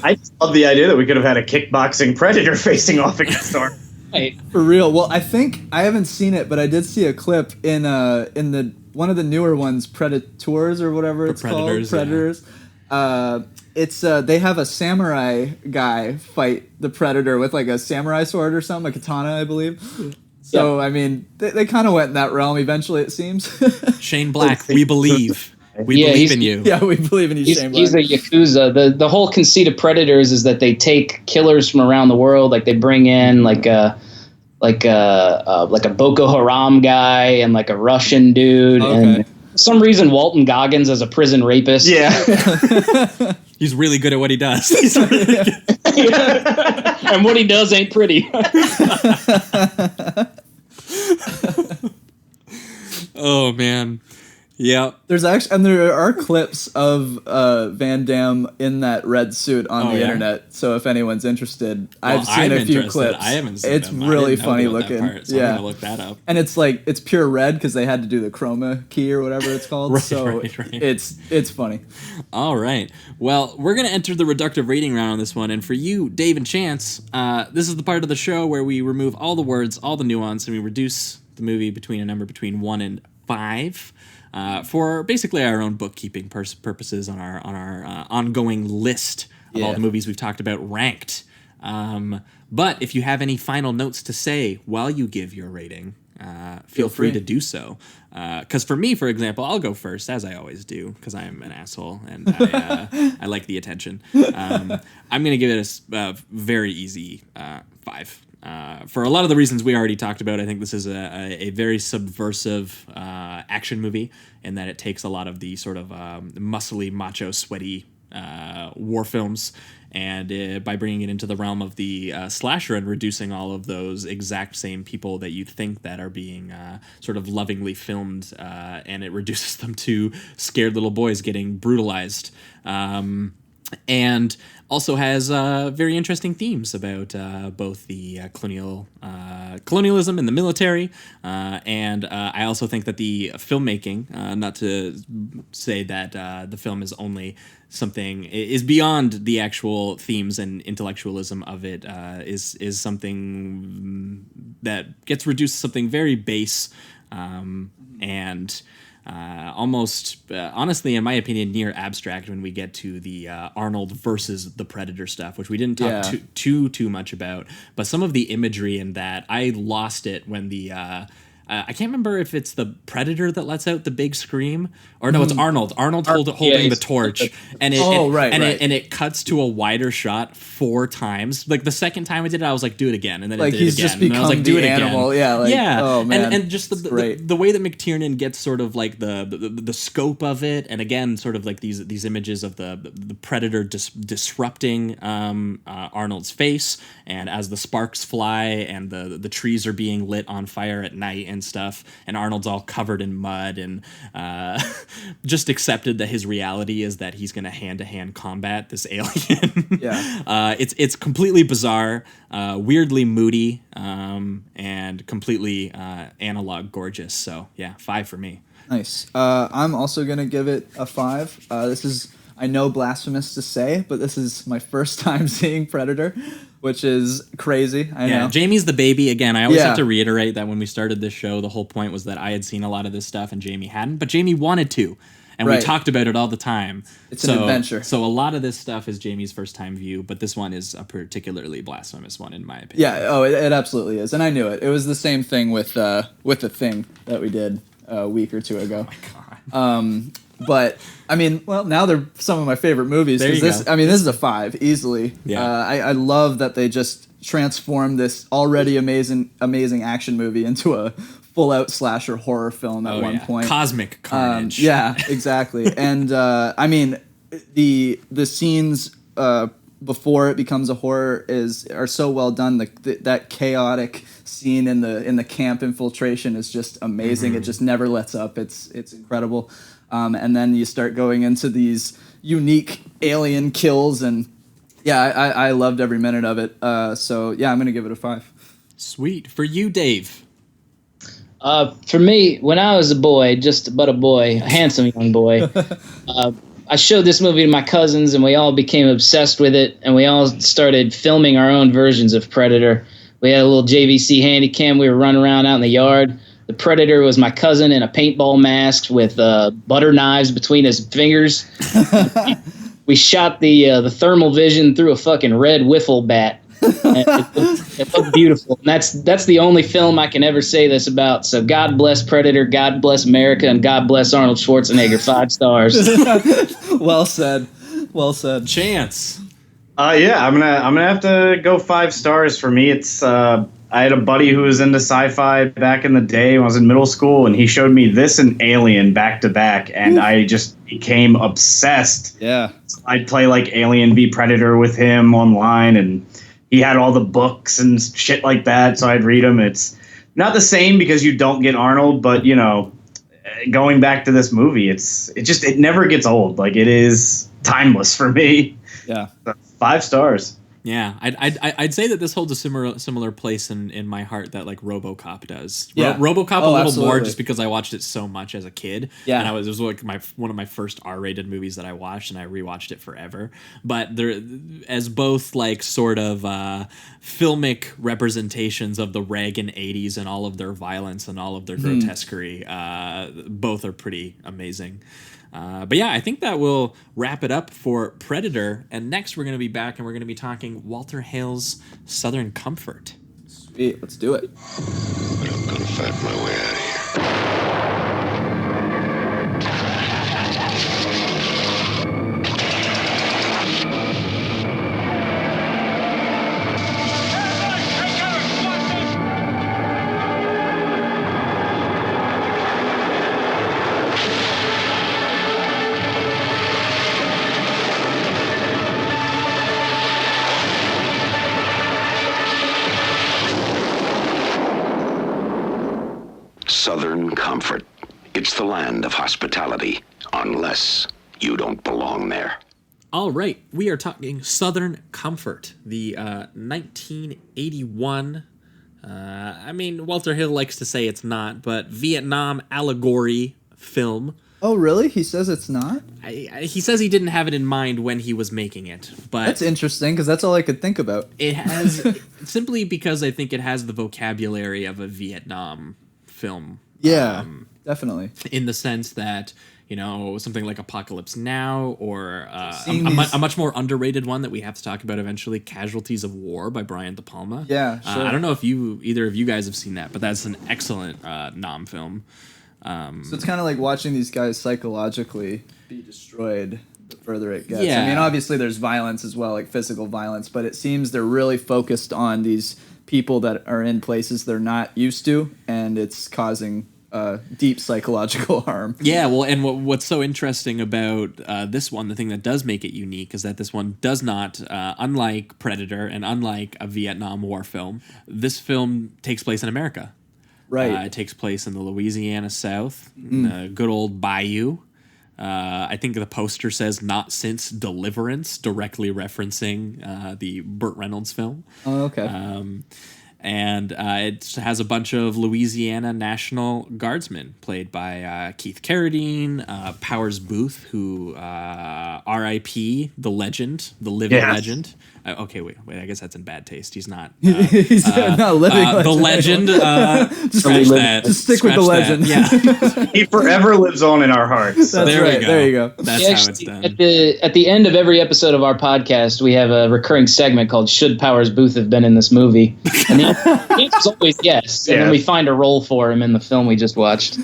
I just love the idea that we could have had a kickboxing Predator facing off against our. Right. For real. Well, I think I haven't seen it, but I did see a clip in the one of the newer ones, Predators or whatever it's Predators, called. Predators. Yeah. It's they have a samurai guy fight the Predator with like a samurai sword or something, a katana, I believe. So I mean, they kind of went in that realm eventually. It seems. Shane Black, we believe. We believe in you. Yeah, we believe in you, Shane Black. He's a Yakuza. The whole conceit of Predators is that they take killers from around the world. Like they bring in like a Boko Haram guy and like a Russian dude. Okay. And for some reason, Walton Goggins as a prison rapist. Yeah. He's really good at what he does. He's really good. And what he does ain't pretty. Oh man. Yeah. There's actually, and there are clips of Van Damme in that red suit on the internet. So if anyone's interested, I've seen a few clips. I haven't seen It's them. really I didn't know funny about that looking. part, so I'm gonna look that up. And it's like it's pure red because they had to do the chroma key or whatever it's called. Right, so right. it's funny. All right. Well, we're going to enter the reductive rating round on this one. And for you, Dave and Chance, this is the part of the show where we remove all the words, all the nuance, and we reduce the movie between a number between 1 and 5 for basically our own bookkeeping purposes on our ongoing list of all the movies we've talked about ranked. But if you have any final notes to say while you give your rating, feel free to do so. Because for me, for example, I'll go first, as I always do, because I am an asshole and I like the attention. I'm going to give it a very easy 5. For a lot of the reasons we already talked about. I think this is a very subversive action movie in that it takes a lot of the sort of muscly, macho, sweaty war films, and by bringing it into the realm of the slasher and reducing all of those exact same people that you think that are being sort of lovingly filmed, and it reduces them to scared little boys getting brutalized. And also has very interesting themes about both the colonialism and the military. And I also think that the filmmaking, not to say that the film is only something, is beyond the actual themes and intellectualism of it, is something that gets reduced to something very base and almost, honestly, in my opinion, near abstract when we get to the Arnold versus the Predator stuff, which we didn't talk too much about. But some of the imagery in that, I lost it when the I can't remember if it's the Predator that lets out the big scream, or no, it's Arnold. Arnold holding the torch, and it cuts to a wider shot 4 times. Like the second time I did it, I was like, "Do it again," and then like it did he's again, just become and I was like, the "Do it animal." again." Yeah, oh man, and just the way that McTiernan gets sort of like the scope of it, and again, sort of like these images of the Predator disrupting Arnold's face, and as the sparks fly and the trees are being lit on fire at night, and and stuff, and Arnold's all covered in mud and just accepted that his reality is that he's going to hand-to-hand combat this alien. Yeah. It's completely bizarre, weirdly moody, and completely analog gorgeous. So yeah, 5 for me. Nice. I'm also gonna give it a 5. This is, I know, blasphemous to say, but this is my first time seeing Predator, which is crazy. I know. Jamie's the baby again. I always have to reiterate that when we started this show, the whole point was that I had seen a lot of this stuff and Jamie hadn't, but Jamie wanted to. And we talked about it all the time. It's an adventure. So a lot of this stuff is Jamie's first time view, but this one is a particularly blasphemous one in my opinion. Yeah, oh, it absolutely is. And I knew it. It was the same thing with The Thing that we did a week or two ago. Oh my God. But I mean, well, now they're some of my favorite movies. There you This, go. I mean, this is a 5 easily. Yeah. I love that they just transformed this already amazing action movie into a full-out slasher horror film at one point. Cosmic carnage. Yeah, exactly. And I mean, the scenes before it becomes a horror are so well done. That chaotic scene in the camp infiltration is just amazing. It just never lets up. It's incredible. And then you start going into these unique alien kills, and yeah, I loved every minute of it. So yeah, I'm gonna give it a 5. Sweet. For you, Dave. For me, when I was a boy, just but a boy, a handsome young boy, I showed this movie to my cousins, and we all became obsessed with it, and we all started filming our own versions of Predator. We had a little JVC Handycam. We were running around out in the yard. The Predator was my cousin in a paintball mask with butter knives between his fingers. We shot the thermal vision through a fucking red wiffle bat. It looked beautiful. And that's the only film I can ever say this about. So God bless Predator, God bless America, and God bless Arnold Schwarzenegger. 5 stars. Well said. Well said. Chance. Yeah, I'm gonna have to go 5 stars for me. It's I had a buddy who was into sci-fi back in the day when I was in middle school, and he showed me this and Alien back to back, and I just became obsessed. Yeah. I'd play like Alien v Predator with him online, and he had all the books and shit like that, so I'd read them. It's not the same because you don't get Arnold, but you know, going back to this movie, it never gets old. Like, it is timeless for me. Yeah. 5 stars. Yeah, I'd say that this holds a similar place in my heart that like RoboCop does. Yeah. RoboCop a little absolutely. more just because I watched it so much as a kid. Yeah. And it was like one of my first R-rated movies that I watched, and I rewatched it forever. But there, as both like sort of filmic representations of the Reagan 80s and all of their violence and all of their grotesquerie, both are pretty amazing. But yeah, I think that will wrap it up for Predator. And next we're going to be back and we're going to be talking Walter Hale's Southern Comfort. Sweet, let's do it. But I'm gonna fight my way out of here. Southern Comfort. It's the land of hospitality, unless you don't belong there. All right, we are talking Southern Comfort, the 1981. I mean, Walter Hill likes to say it's not, but Vietnam allegory film. Oh, really? He says it's not? He says he didn't have it in mind when he was making it, but That's interesting, because that's all I could think about. it has simply because I think it has the vocabulary of a Vietnam film. Yeah, definitely. In the sense that, you know, something like Apocalypse Now, or Seeing a much more underrated one that we have to talk about eventually, Casualties of War by Brian De Palma. Yeah, sure. I don't know if either of you guys have seen that, but that's an excellent Nam film. So it's kind of like watching these guys psychologically be destroyed the further it gets. Yeah. I mean, obviously there's violence as well, like physical violence, but it seems they're really focused on these people that are in places they're not used to, and it's causing deep psychological harm. Yeah, well, and what's so interesting about this one, the thing that does make it unique, is that this one does not, unlike Predator and unlike a Vietnam War film, this film takes place in America. Right. It takes place in the Louisiana South, in the good old bayou. I think the poster says "Not since Deliverance," directly referencing the Burt Reynolds film. Oh, okay. And it has a bunch of Louisiana National Guardsmen played by Keith Carradine, Powers Booth, who R.I.P. the legend, the living legend. Okay, wait. I guess that's in bad taste. He's not. He's not living legend. The legend. Scratch that. Just stick with the legend. Yeah. He forever lives on in our hearts. That's there right. we go. There you go. That's how it's done. At the end of every episode of our podcast, we have a recurring segment called "Should Powers Booth Have Been in This Movie?" And the answer's always yes. And then we find a role for him in the film we just watched.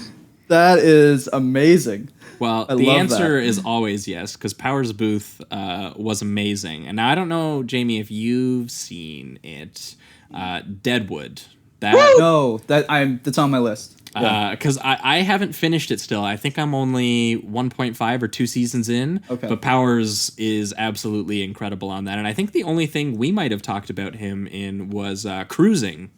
That is amazing. Well, the answer is always yes, because Powers Booth was amazing. And now I don't know, Jamie, if you've seen it, Deadwood. No, that's on my list. Because I haven't finished it still. I think I'm only 1.5 or 2 seasons in. Okay. But Powers is absolutely incredible on that. And I think the only thing we might have talked about him in was Cruising.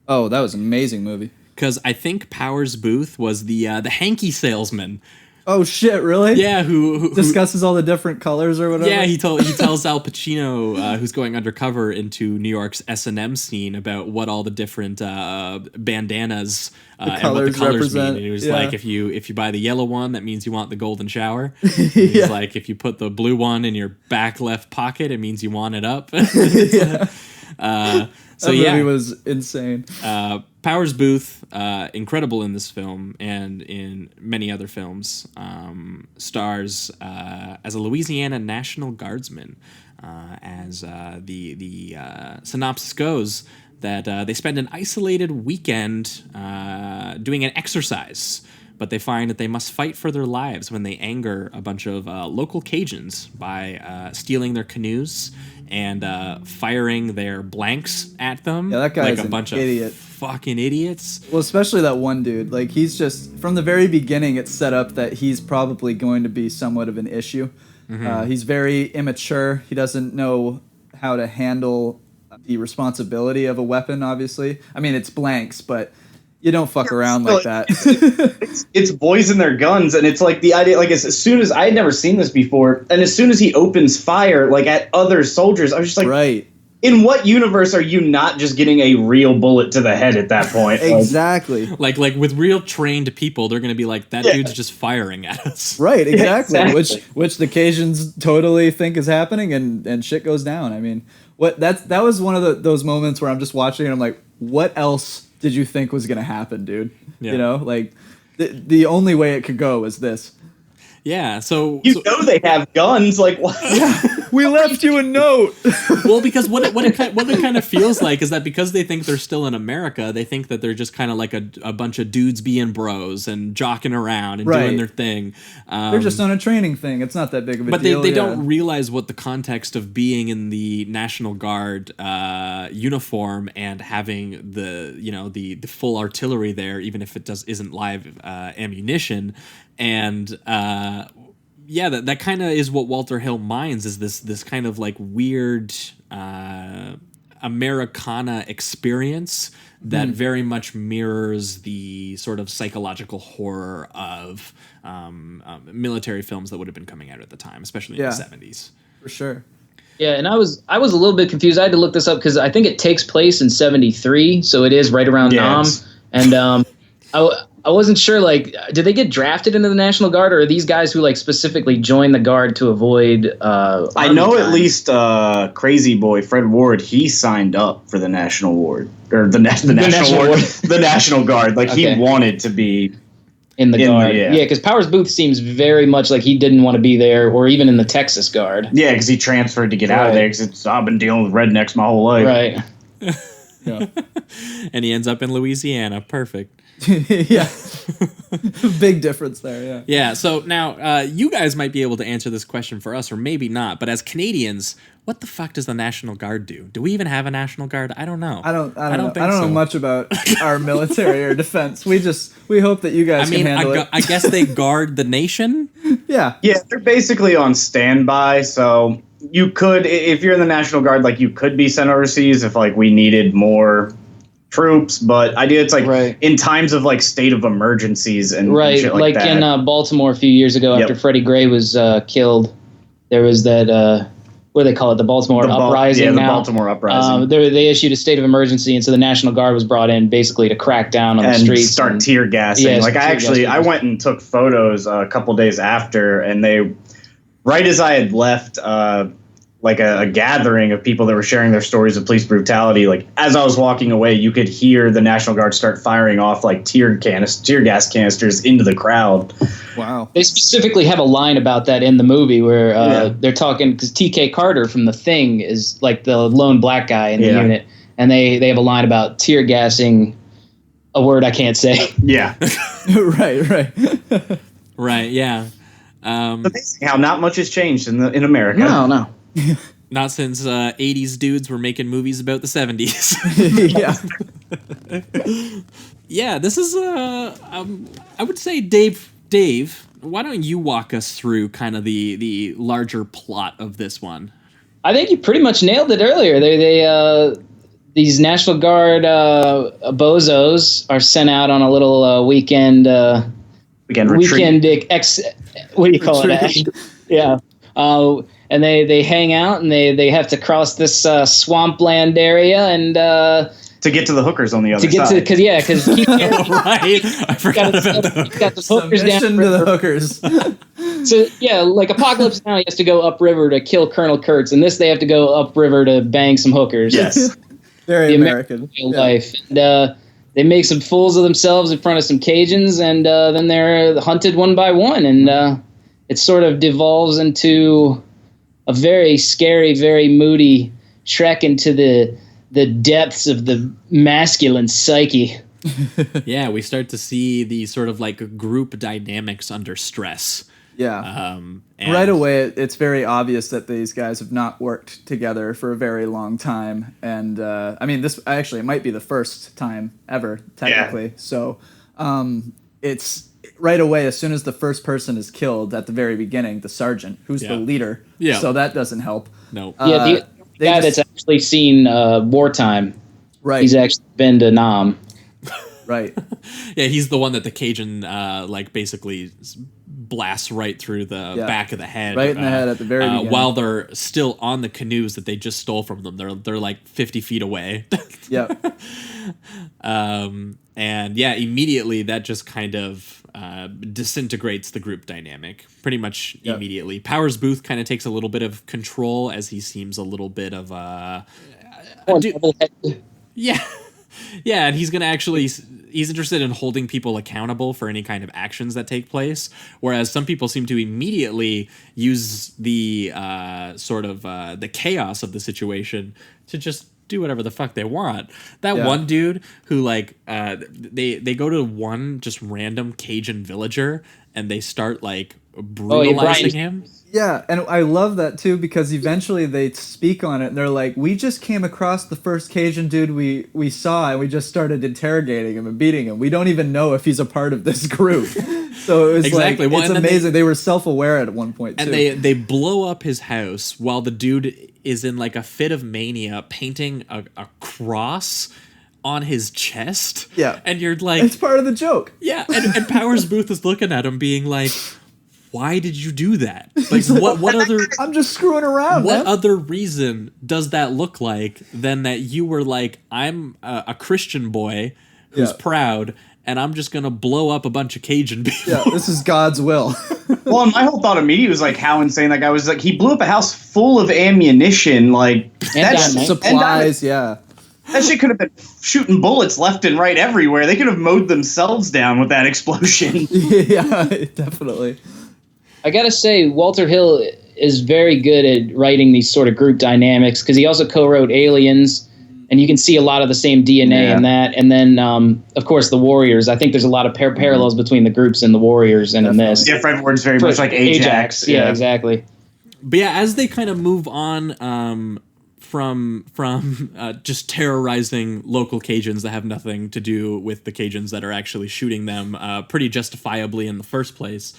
Oh, that was an amazing movie. Because I think Powers Booth was the hanky salesman. Oh shit! Really? Yeah, who discusses all the different colors or whatever. Yeah, he tells Al Pacino, who's going undercover into New York's S&M scene, about what all the different bandanas and what the colors represent. mean. And he was like, if you buy the yellow one, that means you want the golden shower. He's like, if you put the blue one in your back left pocket, it means you want it up. So that movie was insane. Powers Booth, incredible in this film and in many other films, stars as a Louisiana National Guardsman. As the synopsis goes, that they spend an isolated weekend doing an exercise, but they find that they must fight for their lives when they anger a bunch of local Cajuns by stealing their canoes and firing their blanks at them. Yeah, that guy's like a bunch an idiot. Of fucking idiots. Well, especially that one dude. Like, he's just, from the very beginning, it's set up that he's probably going to be somewhat of an issue. Mm-hmm. He's very immature. He doesn't know how to handle the responsibility of a weapon, obviously. I mean, it's blanks, but you don't fuck around like that. It's boys and their guns, and it's like the idea, like as soon as I had never seen this before, and as soon as he opens fire, like at other soldiers, I was just like, right. In what universe are you not just getting a real bullet to the head at that point? Exactly. Like with real trained people, they're going to be like, that dude's just firing at us. Right, exactly. Yeah, exactly. Which the Cajuns totally think is happening, and shit goes down. I mean, that was one of those moments where I'm just watching and I'm like, what else did you think was going to happen, dude? Yeah. You know, like the only way it could go is this. Yeah, so you know they have guns. Like, what? Yeah, we left you a note. Well, because what it kind of feels like is that because they think they're still in America, they think that they're just kind of like a bunch of dudes being bros and jocking around and doing their thing. They're just on a training thing. It's not that big of a deal. But they don't realize what the context of being in the National Guard uniform and having the full artillery there, even if it isn't live ammunition. And that kind of is what Walter Hill mines, is this kind of like weird Americana experience that very much mirrors the sort of psychological horror of military films that would have been coming out at the time, especially in the 70s. For sure. Yeah, and I was a little bit confused. I had to look this up because I think it takes place in 1973, so it is right around Nam. And I wasn't sure, like, did they get drafted into the National Guard, or are these guys who, like, specifically join the Guard to avoid I know at least Crazy Boy, Fred Ward, he signed up for the National Ward. Or the National Guard. Like, he wanted to be in the Guard. Yeah, because Powers Booth seems very much like he didn't want to be there, or even in the Texas Guard. Yeah, because he transferred to get out of there, because I've been dealing with rednecks my whole life. Right. Yeah. And he ends up in Louisiana. Perfect. Yeah. Big difference there, yeah. Yeah, so now you guys might be able to answer this question for us, or maybe not, but as Canadians, what the fuck does the National Guard do? Do we even have a National Guard? I don't know. I don't think know much about our military or defense. We hope that you guys can handle it. I guess they guard the nation? Yeah. Yeah, they're basically on standby, so you could, if you're in the National Guard, like, you could be sent overseas if, like, we needed more troops, but it's like Right. in times of like state of emergencies and Right, shit like that. in Baltimore a few years ago after Yep. Freddie Gray was killed, there was that what do they call it, the Baltimore uprising. Yeah, the now. Baltimore uprising. They issued a state of emergency, and so the National Guard was brought in basically to crack down on the and streets start and tear gassing. Yeah, Like I went and took photos a couple days after, and they, right as I had left, like a gathering of people that were sharing their stories of police brutality. Like as I was walking away, you could hear the National Guard start firing off like tear gas canisters into the crowd. Wow. They specifically have a line about that in the movie where they're talking, because T.K. Carter from The Thing is like the lone black guy in the unit, and they have a line about tear gassing, a word I can't say. Yeah. Right. Right. Yeah. It's amazing how not much has changed in America. No. Not since 80s dudes were making movies about the 70s. Yeah. Yeah, this is I would say Dave, why don't you walk us through kind of the larger plot of this one? I think you pretty much nailed it earlier. These National Guard bozos are sent out on a little weekend retreat. What do you call it? Yeah. And they hang out, and they have to cross this swampland area, and to get to the hookers on the other side. Because right, I forgot about that. Got the hookers down to the hookers. So yeah, like Apocalypse Now, he has to go upriver to kill Colonel Kurtz, and this they have to go upriver to bang some hookers. Yes, very American life. And, they make some fools of themselves in front of some Cajuns, and then they're hunted one by one, and it sort of devolves into a very scary, very moody trek into the depths of the masculine psyche. Yeah, we start to see the sort of like group dynamics under stress. Yeah. And right away, it's very obvious that these guys have not worked together for a very long time. And I mean, this actually, it might be the first time ever, technically. Yeah. So it's right away, as soon as the first person is killed at the very beginning, the sergeant, who's the leader. Yeah. So that doesn't help. No. The guy that's actually seen wartime. Right. He's actually been to Nam. Right. Yeah, he's the one that the Cajun like basically blasts right through the back of the head. Right in the head at the very beginning. While they're still on the canoes that they just stole from them. They're like 50 feet away. Yeah. And yeah, immediately that just kind of disintegrates the group dynamic pretty much immediately. Powers Booth kind of takes a little bit of control as he seems a little bit of yeah. Yeah, and he's going to actually, he's interested in holding people accountable for any kind of actions that take place, whereas some people seem to immediately use the sort of the chaos of the situation to just do whatever the fuck they want. That one dude who like, they go to one just random Cajun villager and they start like brutalizing him. Yeah, and I love that too, because eventually they speak on it and they're like, we just came across the first Cajun dude we saw and we just started interrogating him and beating him. We don't even know if he's a part of this group. So it was exactly. It's amazing. They were self-aware at one point too. And they blow up his house while the dude is in like a fit of mania painting a cross on his chest. Yeah. And you're like... It's part of the joke. Yeah, and Powers Booth is looking at him being like... Why did you do that? Like, what other... I'm just screwing around, What man. other reason does that look like than that you were like, I'm a Christian boy who's proud, and I'm just going to blow up a bunch of Cajun people. Yeah, this is God's will. Well, and my whole thought immediately was like how insane that guy was. Like, he blew up a house full of ammunition, like... Supplies, yeah. That shit could have been shooting bullets left and right everywhere. They could have mowed themselves down with that explosion. Yeah, definitely. I gotta say, Walter Hill is very good at writing these sort of group dynamics, because he also co-wrote Aliens, and you can see a lot of the same DNA in that. And then, of course, the Warriors. I think there's a lot of parallels between the groups and the Warriors and in this. Yeah, Fred very much like Ajax. Yeah, exactly. But yeah, as they kind of move on from just terrorizing local Cajuns that have nothing to do with the Cajuns that are actually shooting them pretty justifiably in the first place,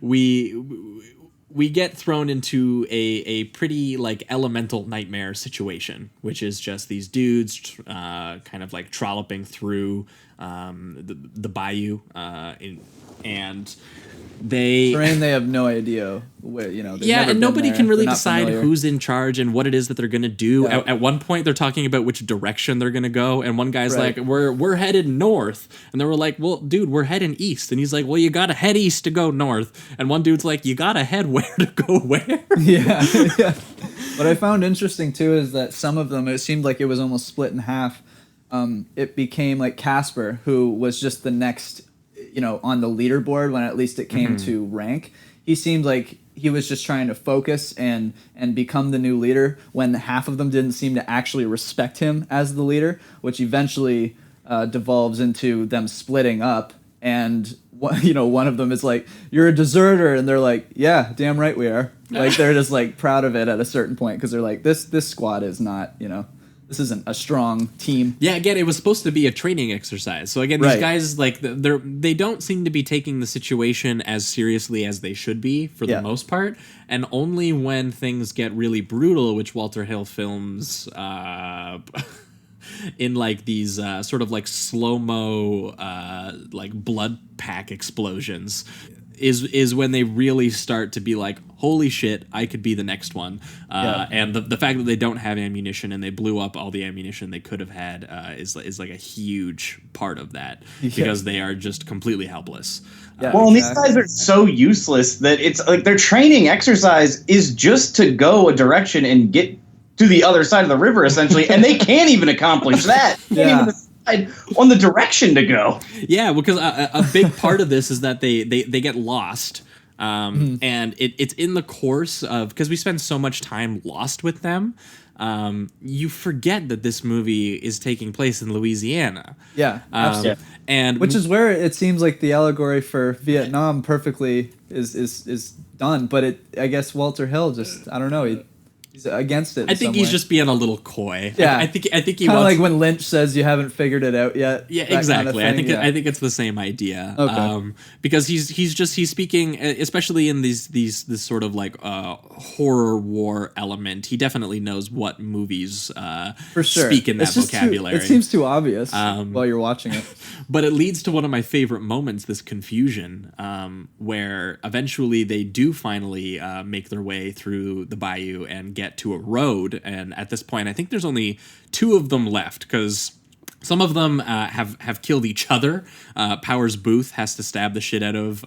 we we get thrown into a pretty like elemental nightmare situation, which is just these dudes kind of like trolloping through the bayou, and they have no idea where, and nobody can really decide who's in charge and what it is that they're gonna do. Yeah. At one point, they're talking about which direction they're gonna go, and one guy's like, "We're headed north," and they were like, "Well, dude, we're heading east," and he's like, "Well, you gotta head east to go north," and one dude's like, "You gotta head where to go where?" Yeah. What I found interesting too is that some of them, it seemed like it was almost split in half. It became like Casper, who was just the next, on the leaderboard when at least it came to rank. He seemed like he was just trying to focus and become the new leader, when half of them didn't seem to actually respect him as the leader, which eventually devolves into them splitting up. And one of them is like, "You're a deserter," and they're like, "Yeah, damn right we are." Like they're just like proud of it at a certain point, because they're like, this squad is not, this isn't a strong team. Yeah, again, it was supposed to be a training exercise. So again, these guys, like, they don't seem to be taking the situation as seriously as they should be for the most part. And only when things get really brutal, which Walter Hill films in like these sort of like slow-mo like blood pack explosions, is when they really start to be like, holy shit, I could be the next one. And the fact that they don't have ammunition and they blew up all the ammunition they could have had is like a huge part of that, because they are just completely helpless. Well, and these guys are so useless that it's like their training exercise is just to go a direction and get to the other side of the river, essentially, and they can't even accomplish that. Can't even decide on the direction to go. Yeah, because a big part of this is that they get lost. And it's in the course of, because we spend so much time lost with them, you forget that this movie is taking place in Louisiana. Yeah, absolutely. And which is where it seems like the allegory for Vietnam perfectly is done. But I guess Walter Hill just, I don't know, he's against it. I think he's just being a little coy. Yeah, I think he kind of wants, like when Lynch says you haven't figured it out yet. Yeah, exactly. Kind of I think it's the same idea. Okay. Because he's speaking, especially in this sort of like horror war element. He definitely knows what movies for sure speak in that vocabulary. It seems too obvious while you're watching it. But it leads to one of my favorite moments, this confusion, where eventually they do finally make their way through the bayou and get to a road. And at this point, I think there's only 2 of them left, because some of them have killed each other. Powers Booth has to stab the shit out of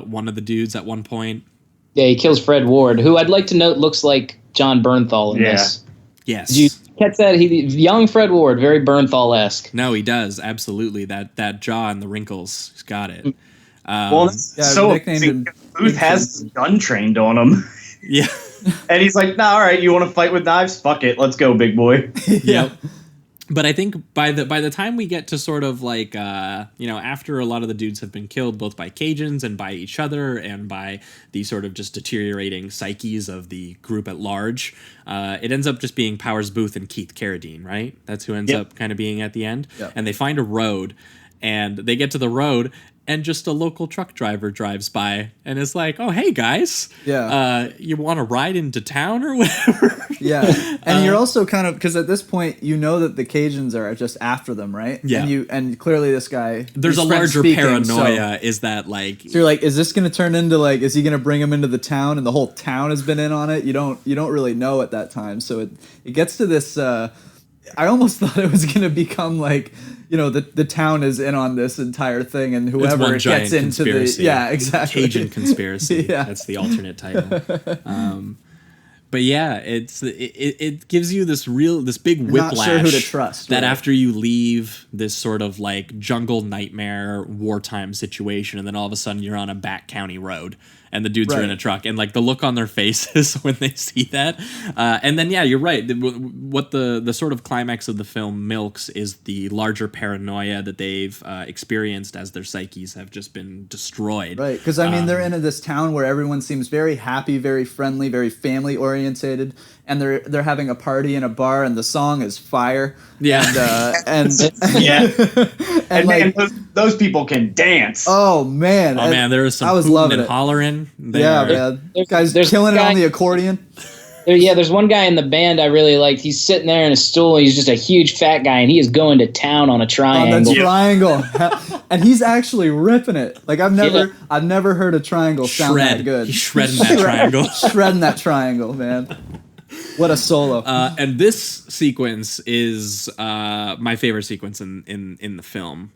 one of the dudes at one point. Yeah, he kills Fred Ward, who I'd like to note looks like John Bernthal in this. Yes. Did you catch that? Young Fred Ward, very Bernthal-esque. No, he does, absolutely. That jaw and the wrinkles, he's got it. So amazing. Booth has gun trained on him. Yeah. And he's like, "Nah, all right, you want to fight with knives? Fuck it, let's go, big boy." Yep. But I think by the time we get to sort of like after a lot of the dudes have been killed, both by Cajuns and by each other and by the sort of just deteriorating psyches of the group at large, it ends up just being Powers Booth and Keith Carradine, right? That's who ends up kind of being at the end. Yep. And they find a road, and they get to the road, and just a local truck driver drives by and is like, "Oh, hey guys, you want to ride into town or whatever?" Yeah, and you're also kind of, because at this point you know that the Cajuns are just after them, right? Yeah, and clearly this guy, there's a larger paranoia. Is that like? So you're like, is this going to turn into like, is he going to bring him into the town, and the whole town has been in on it? You don't really know at that time. So it gets to this. I almost thought it was going to become like, the town is in on this entire thing, and whoever gets into conspiracy. Exactly, Cajun conspiracy. Yeah. That's the alternate title. But yeah, it gives you this big whiplash. Not sure who to trust. That after you leave this sort of like jungle nightmare wartime situation, and then all of a sudden you're on a back county road, and the dudes are in a truck, and like the look on their faces when they see that, and then you're right. What the sort of climax of the film milks is the larger paranoia that they've experienced as their psyches have just been destroyed. Right, because I mean they're in this town where everyone seems very happy, very friendly, very family oriented. orientated, and they're having a party in a bar, and the song is fire. Yeah. And Yeah. and Man, like, those people can dance. oh man, Oh man, there was some I was hooting loving and it. hollering. Yeah, man, guys there's killing it guy- on the accordion. There's one guy in the band I really liked. He's sitting there in a stool. He's just a huge fat guy, and he is going to town on a On triangle. the triangle, and he's actually ripping it. Like I've never heard a triangle sound that good. He's shredding that triangle. Shredding that triangle, man. What a solo. And this sequence is my favorite sequence in the film,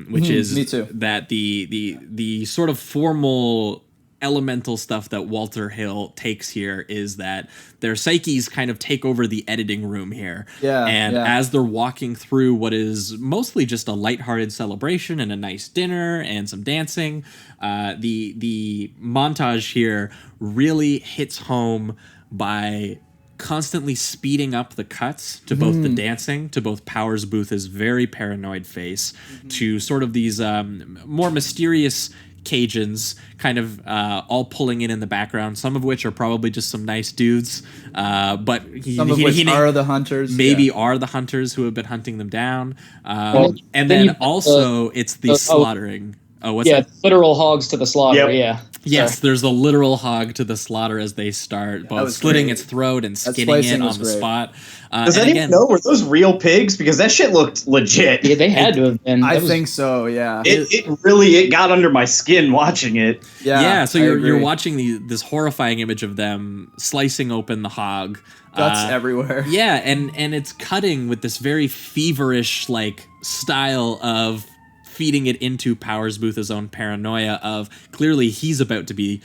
which is me too. that the sort of formal elemental stuff that Walter Hill takes here is that their psyches kind of take over the editing room here. And as they're walking through what is mostly just a lighthearted celebration and a nice dinner and some dancing, the montage here really hits home by constantly speeding up the cuts to both the dancing, to both Powers Booth's very paranoid face, to sort of these more mysterious Cajuns kind of all pulling in the background, some of which are probably just some nice dudes, but some of which are the hunters. Maybe are the hunters who have been hunting them down. And then also it's the slaughtering. Oh, what's that? Literal hogs to the slaughter. Yeah. Yes, there's a literal hog to the slaughter as they start, both slitting its throat and skinning it on the spot. Does anyone know, were those real pigs? Because that shit looked legit. Yeah, they had to have been. I think so. Yeah. It got under my skin watching it. Yeah. So you're watching this horrifying image of them slicing open the hog. Guts everywhere. Yeah, and it's cutting with this very feverish like style of feeding it into Powers Booth's own paranoia of clearly he's about to be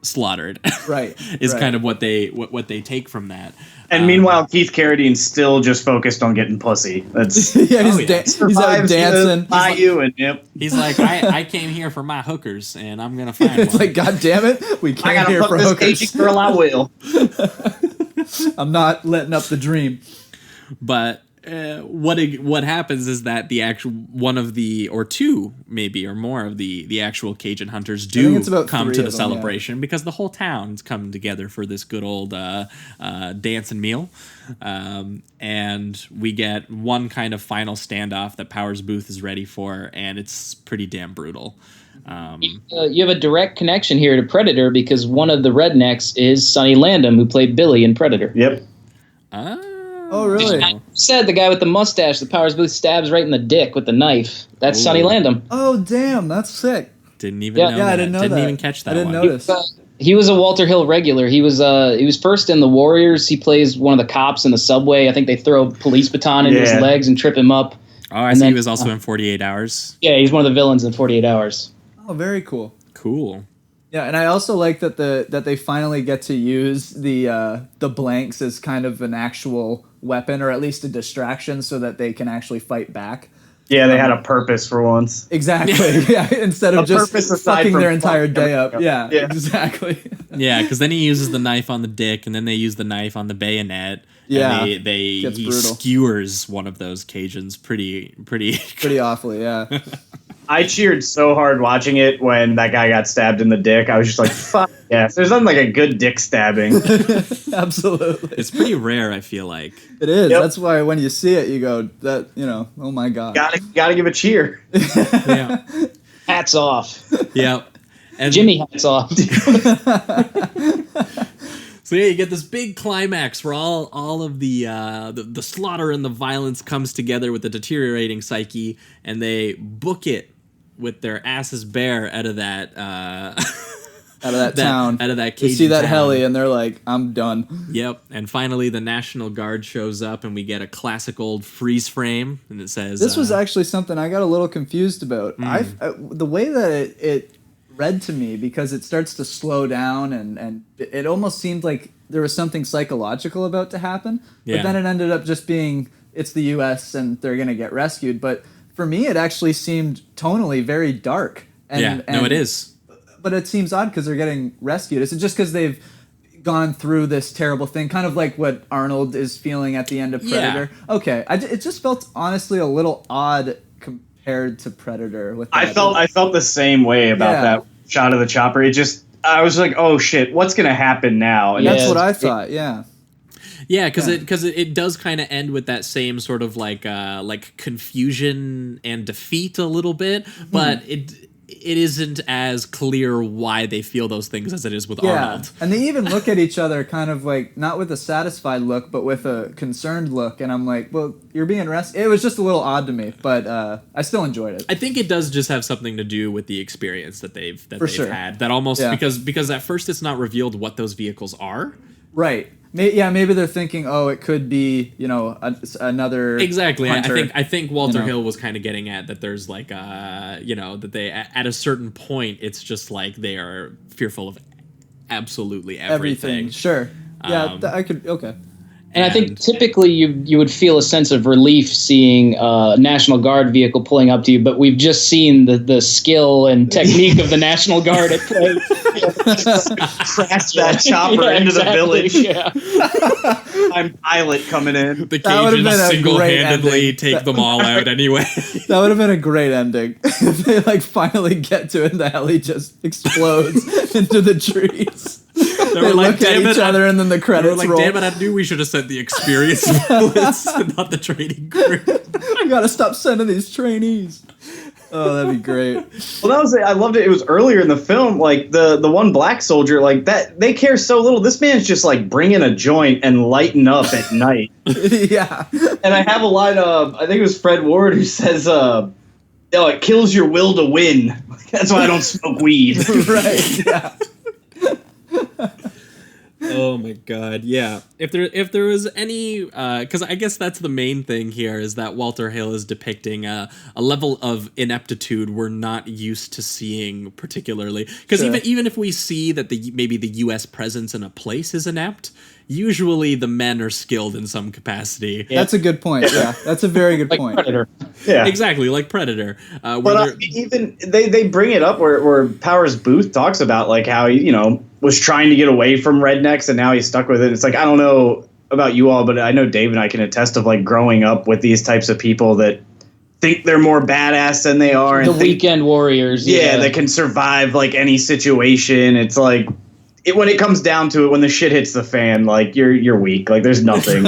slaughtered. Right. is kind of what they take from that. And meanwhile, Keith Carradine's still just focused on getting pussy. That's he's out dancing. He's like, I came here for my hookers, and I'm gonna find it's one. like, God damn it, we came I gotta here fuck for this hookers. Cajun girl, I will. I'm not letting up the dream. But what happens is that the actual one of the or two maybe or more of the actual Cajun hunters do come to the celebration because the whole town's come together for this good old dance and meal, and we get one kind of final standoff that Powers Booth is ready for, and it's pretty damn brutal. You have a direct connection here to Predator because one of the rednecks is Sonny Landham, who played Billy in Predator. Yep. Oh, really? I said the guy with the mustache that Powers Booth stabs right in the dick with the knife. That's Sonny Landham. Oh, damn, that's sick. Didn't even know that. I didn't know that. Didn't even catch that. I didn't one. notice. He was a Walter Hill regular. He was first in the Warriors. He plays one of the cops in the subway. I think they throw a police baton into his legs and trip him up. Oh, I see. He was also in 48 Hours. Yeah, he's one of the villains in 48 Hours. Oh, very cool. Cool. Yeah, and I also like that they finally get to use the blanks as kind of an actual weapon, or at least a distraction, so that they can actually fight back. Yeah, they had a purpose for once. Exactly. Yeah, instead of A just purpose aside fucking from their entire day up. everything Yeah, else. Yeah. exactly. Yeah, because then he uses the knife on the dick, and then they use the knife on the bayonet. Yeah, and he brutal. skewers one of those Cajuns Pretty awfully. Yeah. I cheered so hard watching it when that guy got stabbed in the dick. I was just like, fuck yes. There's nothing like a good dick stabbing. Absolutely. It's pretty rare, I feel like. It is. Yep. That's why when you see it, you go, oh my God. Gotta give a cheer. Yeah. Hats off. Yep. And Jimmy hats off. So yeah, you get this big climax where all of the slaughter and the violence comes together with the deteriorating psyche, and they book it with their asses bare out of that town. Out of that They Cajun see that town. heli and they're like, I'm done. Yep. And finally the National Guard shows up, and we get a classic old freeze frame, and it says This was actually something I got a little confused about. The way that it read to me, because it starts to slow down and it almost seemed like there was something psychological about to happen. Yeah. But then it ended up just being, it's the US and they're going to get rescued. But for me, it actually seemed tonally very dark. And, it is. But it seems odd because they're getting rescued. Is it just because they've gone through this terrible thing, kind of like what Arnold is feeling at the end of Predator? Yeah. Okay. It just felt honestly a little odd compared to Predator. With I felt the same way about that shot of the chopper. I was like, oh shit, what's gonna happen now? And That's what I thought. Yeah. Yeah, because it does kind of end with that same sort of like confusion and defeat a little bit, but it isn't as clear why they feel those things as it is with Arnold. And they even look at each other kind of like not with a satisfied look, but with a concerned look. And I'm like, well, you're being rescued. It was just a little odd to me, but I still enjoyed it. I think it does just have something to do with the experience that they've had. That almost because at first it's not revealed what those vehicles are. Right. Maybe they're thinking, oh, it could be, another. Exactly. Hunter, I think Walter Hill was kind of getting at that. There's like, that they at a certain point, it's just like they are fearful of absolutely everything. Sure. Yeah, I could. Okay. And I think typically you would feel a sense of relief seeing a National Guard vehicle pulling up to you, but we've just seen the skill and technique of the National Guard at play. Crash that chopper into the village. Yeah. I'm pilot coming in. The Cajuns single-handedly take them all out anyway. That would have been a great ending. If they finally get to it and the heli just explodes into the trees. They look at each other and then the credits roll. Damn it, I knew we should have sent the experienced pilots and not the training crew. We gotta stop sending these trainees. Oh, that'd be great. Well, I loved it. It was earlier in the film, like the one black soldier, like that. They care so little. This man's just like bringing a joint and lighting up at night. Yeah. And I have a line of, I think it was Fred Ward who says, it kills your will to win. That's why I don't smoke weed. Right. Yeah. Oh my god, yeah. If there was any, because I guess that's the main thing here is that Walter Hill is depicting a level of ineptitude we're not used to seeing particularly. Because even if we see that maybe the U.S. presence in a place is inept, usually the men are skilled in some capacity. That's a good point. Yeah, that's a very good point. Predator. Yeah, exactly, like Predator. But even they bring it up where Powers Booth talks about like how he was trying to get away from rednecks and now he's stuck with it. It's like, I don't know about you all, but I know Dave and I can attest of like growing up with these types of people that think they're more badass than they are. The weekend warriors. Yeah, that can survive like any situation. It's like when it comes down to it, when the shit hits the fan, like you're weak. Like there's nothing.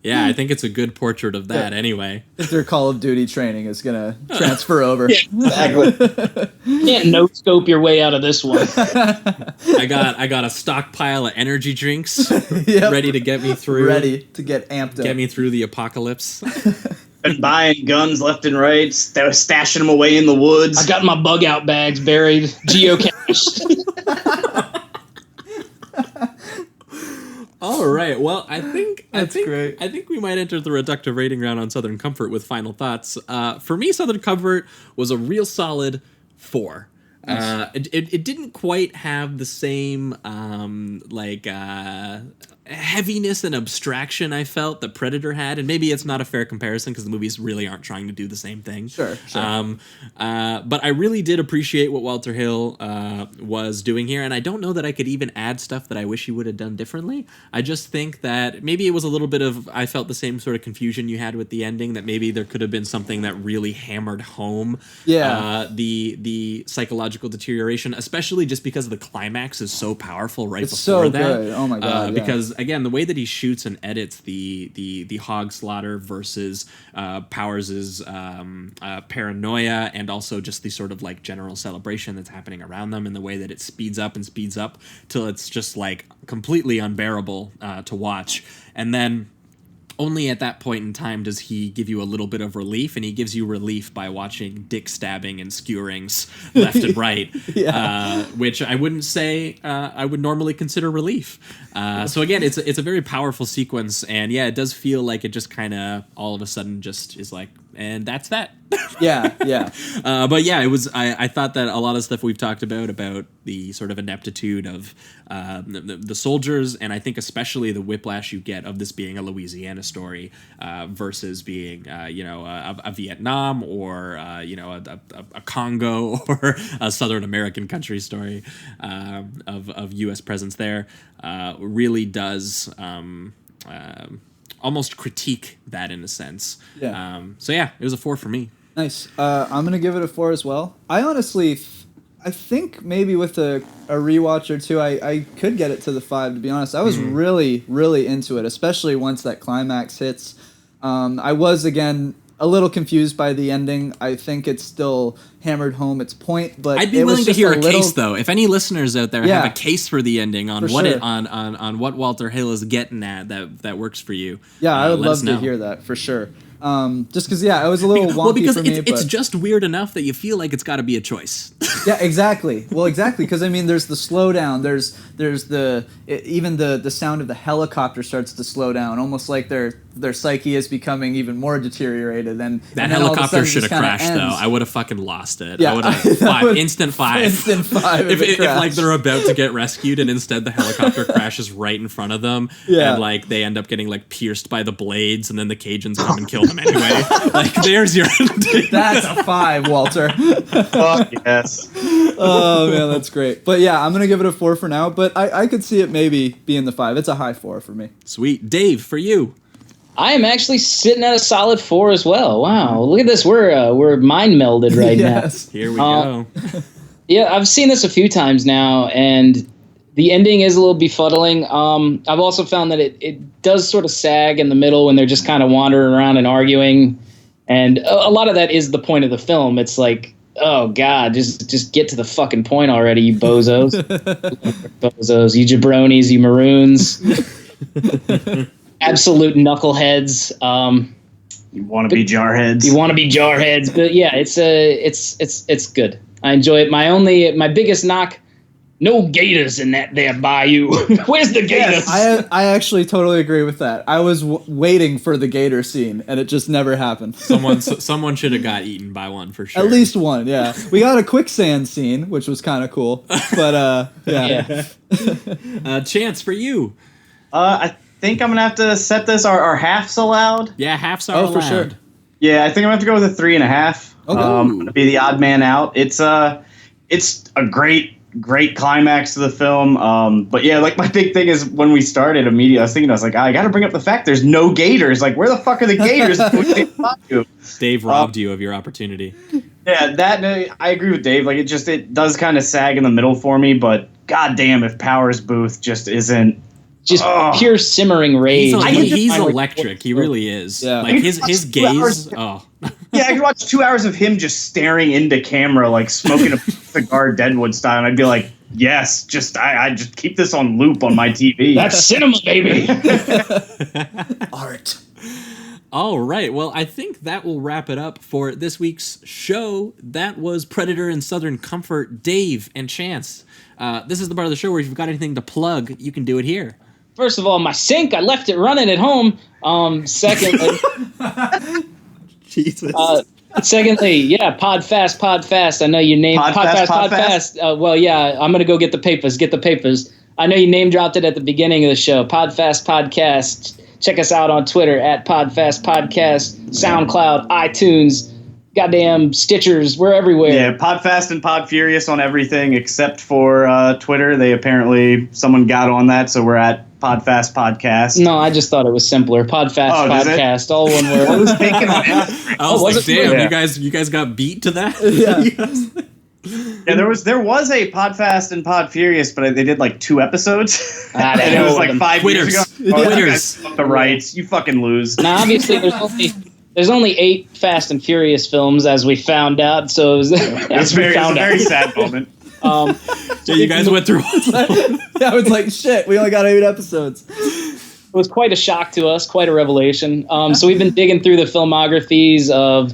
Yeah, I think it's a good portrait of that anyway. Their Call of Duty training is going to transfer over. Yeah, exactly. You can't no-scope your way out of this one. I got a stockpile of energy drinks ready to get me through. Ready to get amped up. Get me through the apocalypse. Been buying guns left and right, stashing them away in the woods. I got my bug-out bags buried, geocached. All right. Well, I think great. I think we might enter the reductive rating round on Southern Comfort with final thoughts. For me, Southern Comfort was a real solid 4. It didn't quite have the same heaviness and abstraction I felt that Predator had, and maybe it's not a fair comparison because the movies really aren't trying to do the same thing. Sure. But I really did appreciate what Walter Hill was doing here, and I don't know that I could even add stuff that I wish he would have done differently. I just think that maybe it was a little bit of, I felt the same sort of confusion you had with the ending, that maybe there could have been something that really hammered home the psychological deterioration, especially just because the climax is so powerful before so that. Good. Oh my god! Because again, the way that he shoots and edits the hog slaughter versus Powers's paranoia, and also just the sort of like general celebration that's happening around them, and the way that it speeds up till it's just like completely unbearable to watch, and then only at that point in time does he give you a little bit of relief, and he gives you relief by watching dick stabbing and skewerings left and right, which I wouldn't say I would normally consider relief. So again, it's a very powerful sequence, and yeah, it does feel like it just kind of all of a sudden just is like, and that's that. Yeah. But yeah, it was. I thought that a lot of stuff we've talked about the sort of ineptitude of the soldiers, and I think especially the whiplash you get of this being a Louisiana story versus being a Vietnam or a Congo or a Southern American country story of U.S. presence there really does. Almost critique that in a sense. Yeah. So yeah, it was a 4 for me. Nice. I'm gonna give it a 4 as well. I honestly I think maybe with a rewatch or two, I could get it to the 5, to be honest. I was really, really into it, especially once that climax hits. I was, again, a little confused by the ending. I think it's still hammered home its point, but I'd be willing to hear a case, though. If any listeners out there have a case for the ending on on what Walter Hill is getting at that works for you. Yeah, I would love to hear that, for sure. Just because, it was a little wonky for me. It's just weird enough that you feel like it's got to be a choice. Yeah, exactly. Well, exactly, because I mean, there's the slowdown. There's even the sound of the helicopter starts to slow down, almost like their psyche is becoming even more deteriorated. And that helicopter should have crashed, though. I would have fucking lost it. Yeah, I would have instant 5. Instant 5. if like they're about to get rescued and instead the helicopter crashes right in front of them, and like they end up getting like pierced by the blades, and then the Cajuns come and kill them anyway. Like, there's your ending. That's a 5, Walter. Fuck yes. Oh man, that's great. But yeah, I'm gonna give it a 4 for now. But I could see it maybe being the 5. It's a high 4 for me. Sweet, Dave, for you. I am actually sitting at a solid 4 as well. Wow, look at this. We're mind melded right now. Here we go. Yeah, I've seen this a few times now, and the ending is a little befuddling. I've also found that it does sort of sag in the middle when they're just kind of wandering around and arguing, and a lot of that is the point of the film. It's like, oh God, just get to the fucking point already, you bozos. Bozos, you jabronis, you maroons. Absolute knuckleheads. You want to be jarheads. You want to be jarheads, but yeah, it's good. I enjoy it. My biggest knock: no gators in that there bayou. Where's the gators? Yes, I actually totally agree with that. I was waiting for the gator scene, and it just never happened. Someone should have got eaten by one for sure. At least one, yeah. We got a quicksand scene, which was kind of cool, but yeah. Chance, for you. I think I'm gonna have to set this. Are halves allowed? Yeah, halves are allowed. For sure. Yeah, I think I'm gonna have to go with a 3.5. Okay. I'm gonna be the odd man out. It's a great climax to the film. But yeah, like my big thing is when we started immediately, I was like, I got to bring up the fact there's no gators. Like, where the fuck are the gators? Dave robbed you of your opportunity. Yeah, that I agree with Dave. Like, it does kind of sag in the middle for me. But goddamn, if Powers Booth just isn't. Just pure simmering rage. He's electric. He really is. Yeah. Like his gaze. Yeah, I could watch 2 hours of him just staring into camera, like smoking a cigar, Deadwood style, and I'd be like, "Yes, I just keep this on loop on my TV." That's cinema, baby. Art. All right. Well, I think that will wrap it up for this week's show. That was Predator and Southern Comfort, Dave and Chance. This is the part of the show where if you've got anything to plug, you can do it here. First of all, my sink, I left it running at home. Secondly, Jesus. Secondly, yeah, Podfast. I know you named Podfast. Well, yeah, I'm gonna go get the papers. I know you name dropped it at the beginning of the show. Podfast Podcast. Check us out on Twitter at Podfast Podcast, SoundCloud, iTunes, goddamn Stitchers. We're everywhere. Yeah, Podfast and Podfurious on everything except for Twitter. They apparently someone got on that, so we're at Podfast Podcast. No, I just thought it was simpler. Podfast Podcast, all one word. I was thinking on Instagram. I was like, damn, you guys got beat to that? Yeah. Yeah, there was a Podfast and Podfurious, but they did like 2 episodes. And it was like 5 years ago. Quitters. The rights, you fucking lose. Now, obviously, there's only 8 Fast and Furious films, as we found out. So it was a very sad moment. So you guys went through. Yeah, I was like, shit. We only got 8 episodes. It was quite a shock to us, quite a revelation. So we've been digging through the filmographies of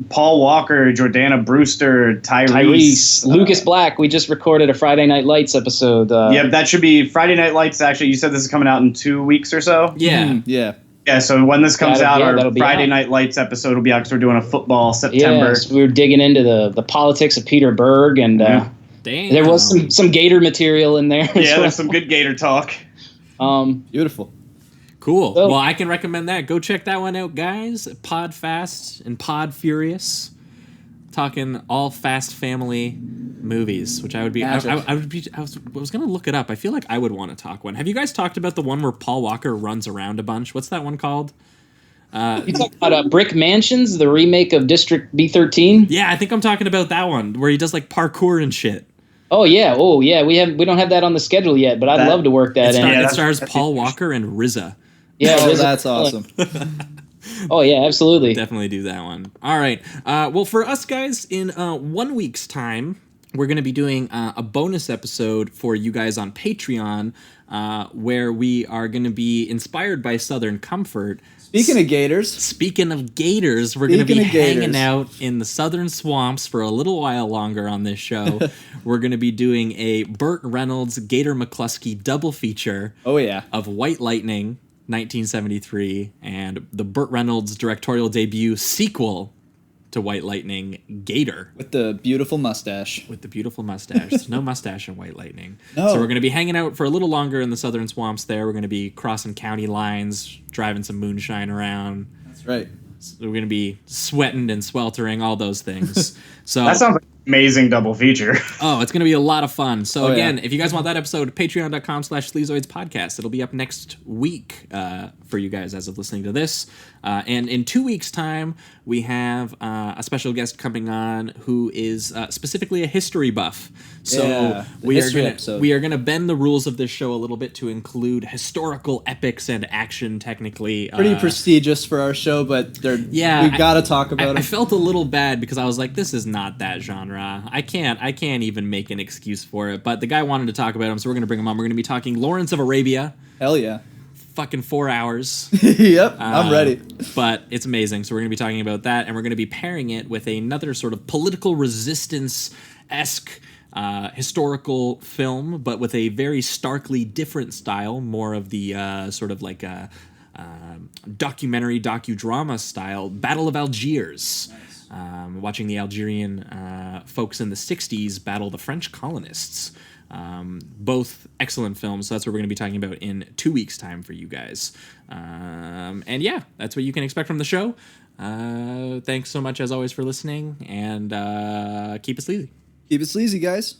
Paul Walker, Jordana Brewster, Tyrese, Lucas Black. We just recorded a Friday Night Lights episode. Yeah, that should be Friday Night Lights. Actually, you said this is coming out in 2 weeks or so. Yeah, yeah. So when this comes out, our Friday Night Lights episode will be out because we're doing a football September. Yeah, so we were digging into the politics of Peter Berg, and there was some Gator material in there. Yeah, there's some good Gator talk. Beautiful. Cool. Well, I can recommend that. Go check that one out, guys. Podfast and Podfurious, talking all Fast Family movies, which I would be. I was gonna look it up. I feel like I would want to talk one. Have you guys talked about the one where Paul Walker runs around a bunch? What's that one called? You talking about Brick Mansions, the remake of District B13? Yeah, I think I'm talking about that one where he does like parkour and shit. Oh yeah, we don't have that on the schedule yet, but I'd love to work that in. It stars Paul Walker and RZA. Yeah, that's awesome. Oh yeah, absolutely. Definitely do that one. All right. Well, for us guys, in 1 week's time, we're going to be doing a bonus episode for you guys on Patreon, where we are going to be inspired by Southern Comfort. Speaking of gators, we're going to be hanging out in the southern swamps for a little while longer on this show. We're going to be doing a Burt Reynolds, Gator McCluskey double feature. Oh yeah, of White Lightning, 1973, and the Burt Reynolds directorial debut sequel to White Lightning, Gator. With the beautiful mustache. There's no mustache in White Lightning. No. So we're going to be hanging out for a little longer in the southern swamps there. We're going to be crossing county lines, driving some moonshine around. That's right. So we're going to be sweating and sweltering, all those things. So that sounds like an amazing double feature. Oh, it's going to be a lot of fun. So again, if you guys want that episode, patreon.com/Sleazoids podcast. It'll be up next week for you guys as of listening to this. And in 2 weeks' time, we have a special guest coming on who is specifically a history buff. So we are going to bend the rules of this show a little bit to include historical epics and action. Technically, pretty prestigious for our show, but we got to talk about it. I felt a little bad because I was like, this is not that genre. I can't even make an excuse for it. But the guy wanted to talk about him, so we're going to bring him on. We're going to be talking Lawrence of Arabia. Hell yeah. Fucking 4 hours. Yep, I'm ready. But it's amazing. So we're going to be talking about that, and we're going to be pairing it with another sort of political resistance-esque historical film, but with a very starkly different style, more of the sort of like a documentary, docudrama style, Battle of Algiers. Nice. Watching the Algerian folks in the 60s battle the French colonists. Both excellent films, so that's what we're going to be talking about in 2 weeks' time for you guys. And yeah, that's what you can expect from the show. Thanks so much, as always, for listening, and keep it sleazy. Keep it sleazy, guys.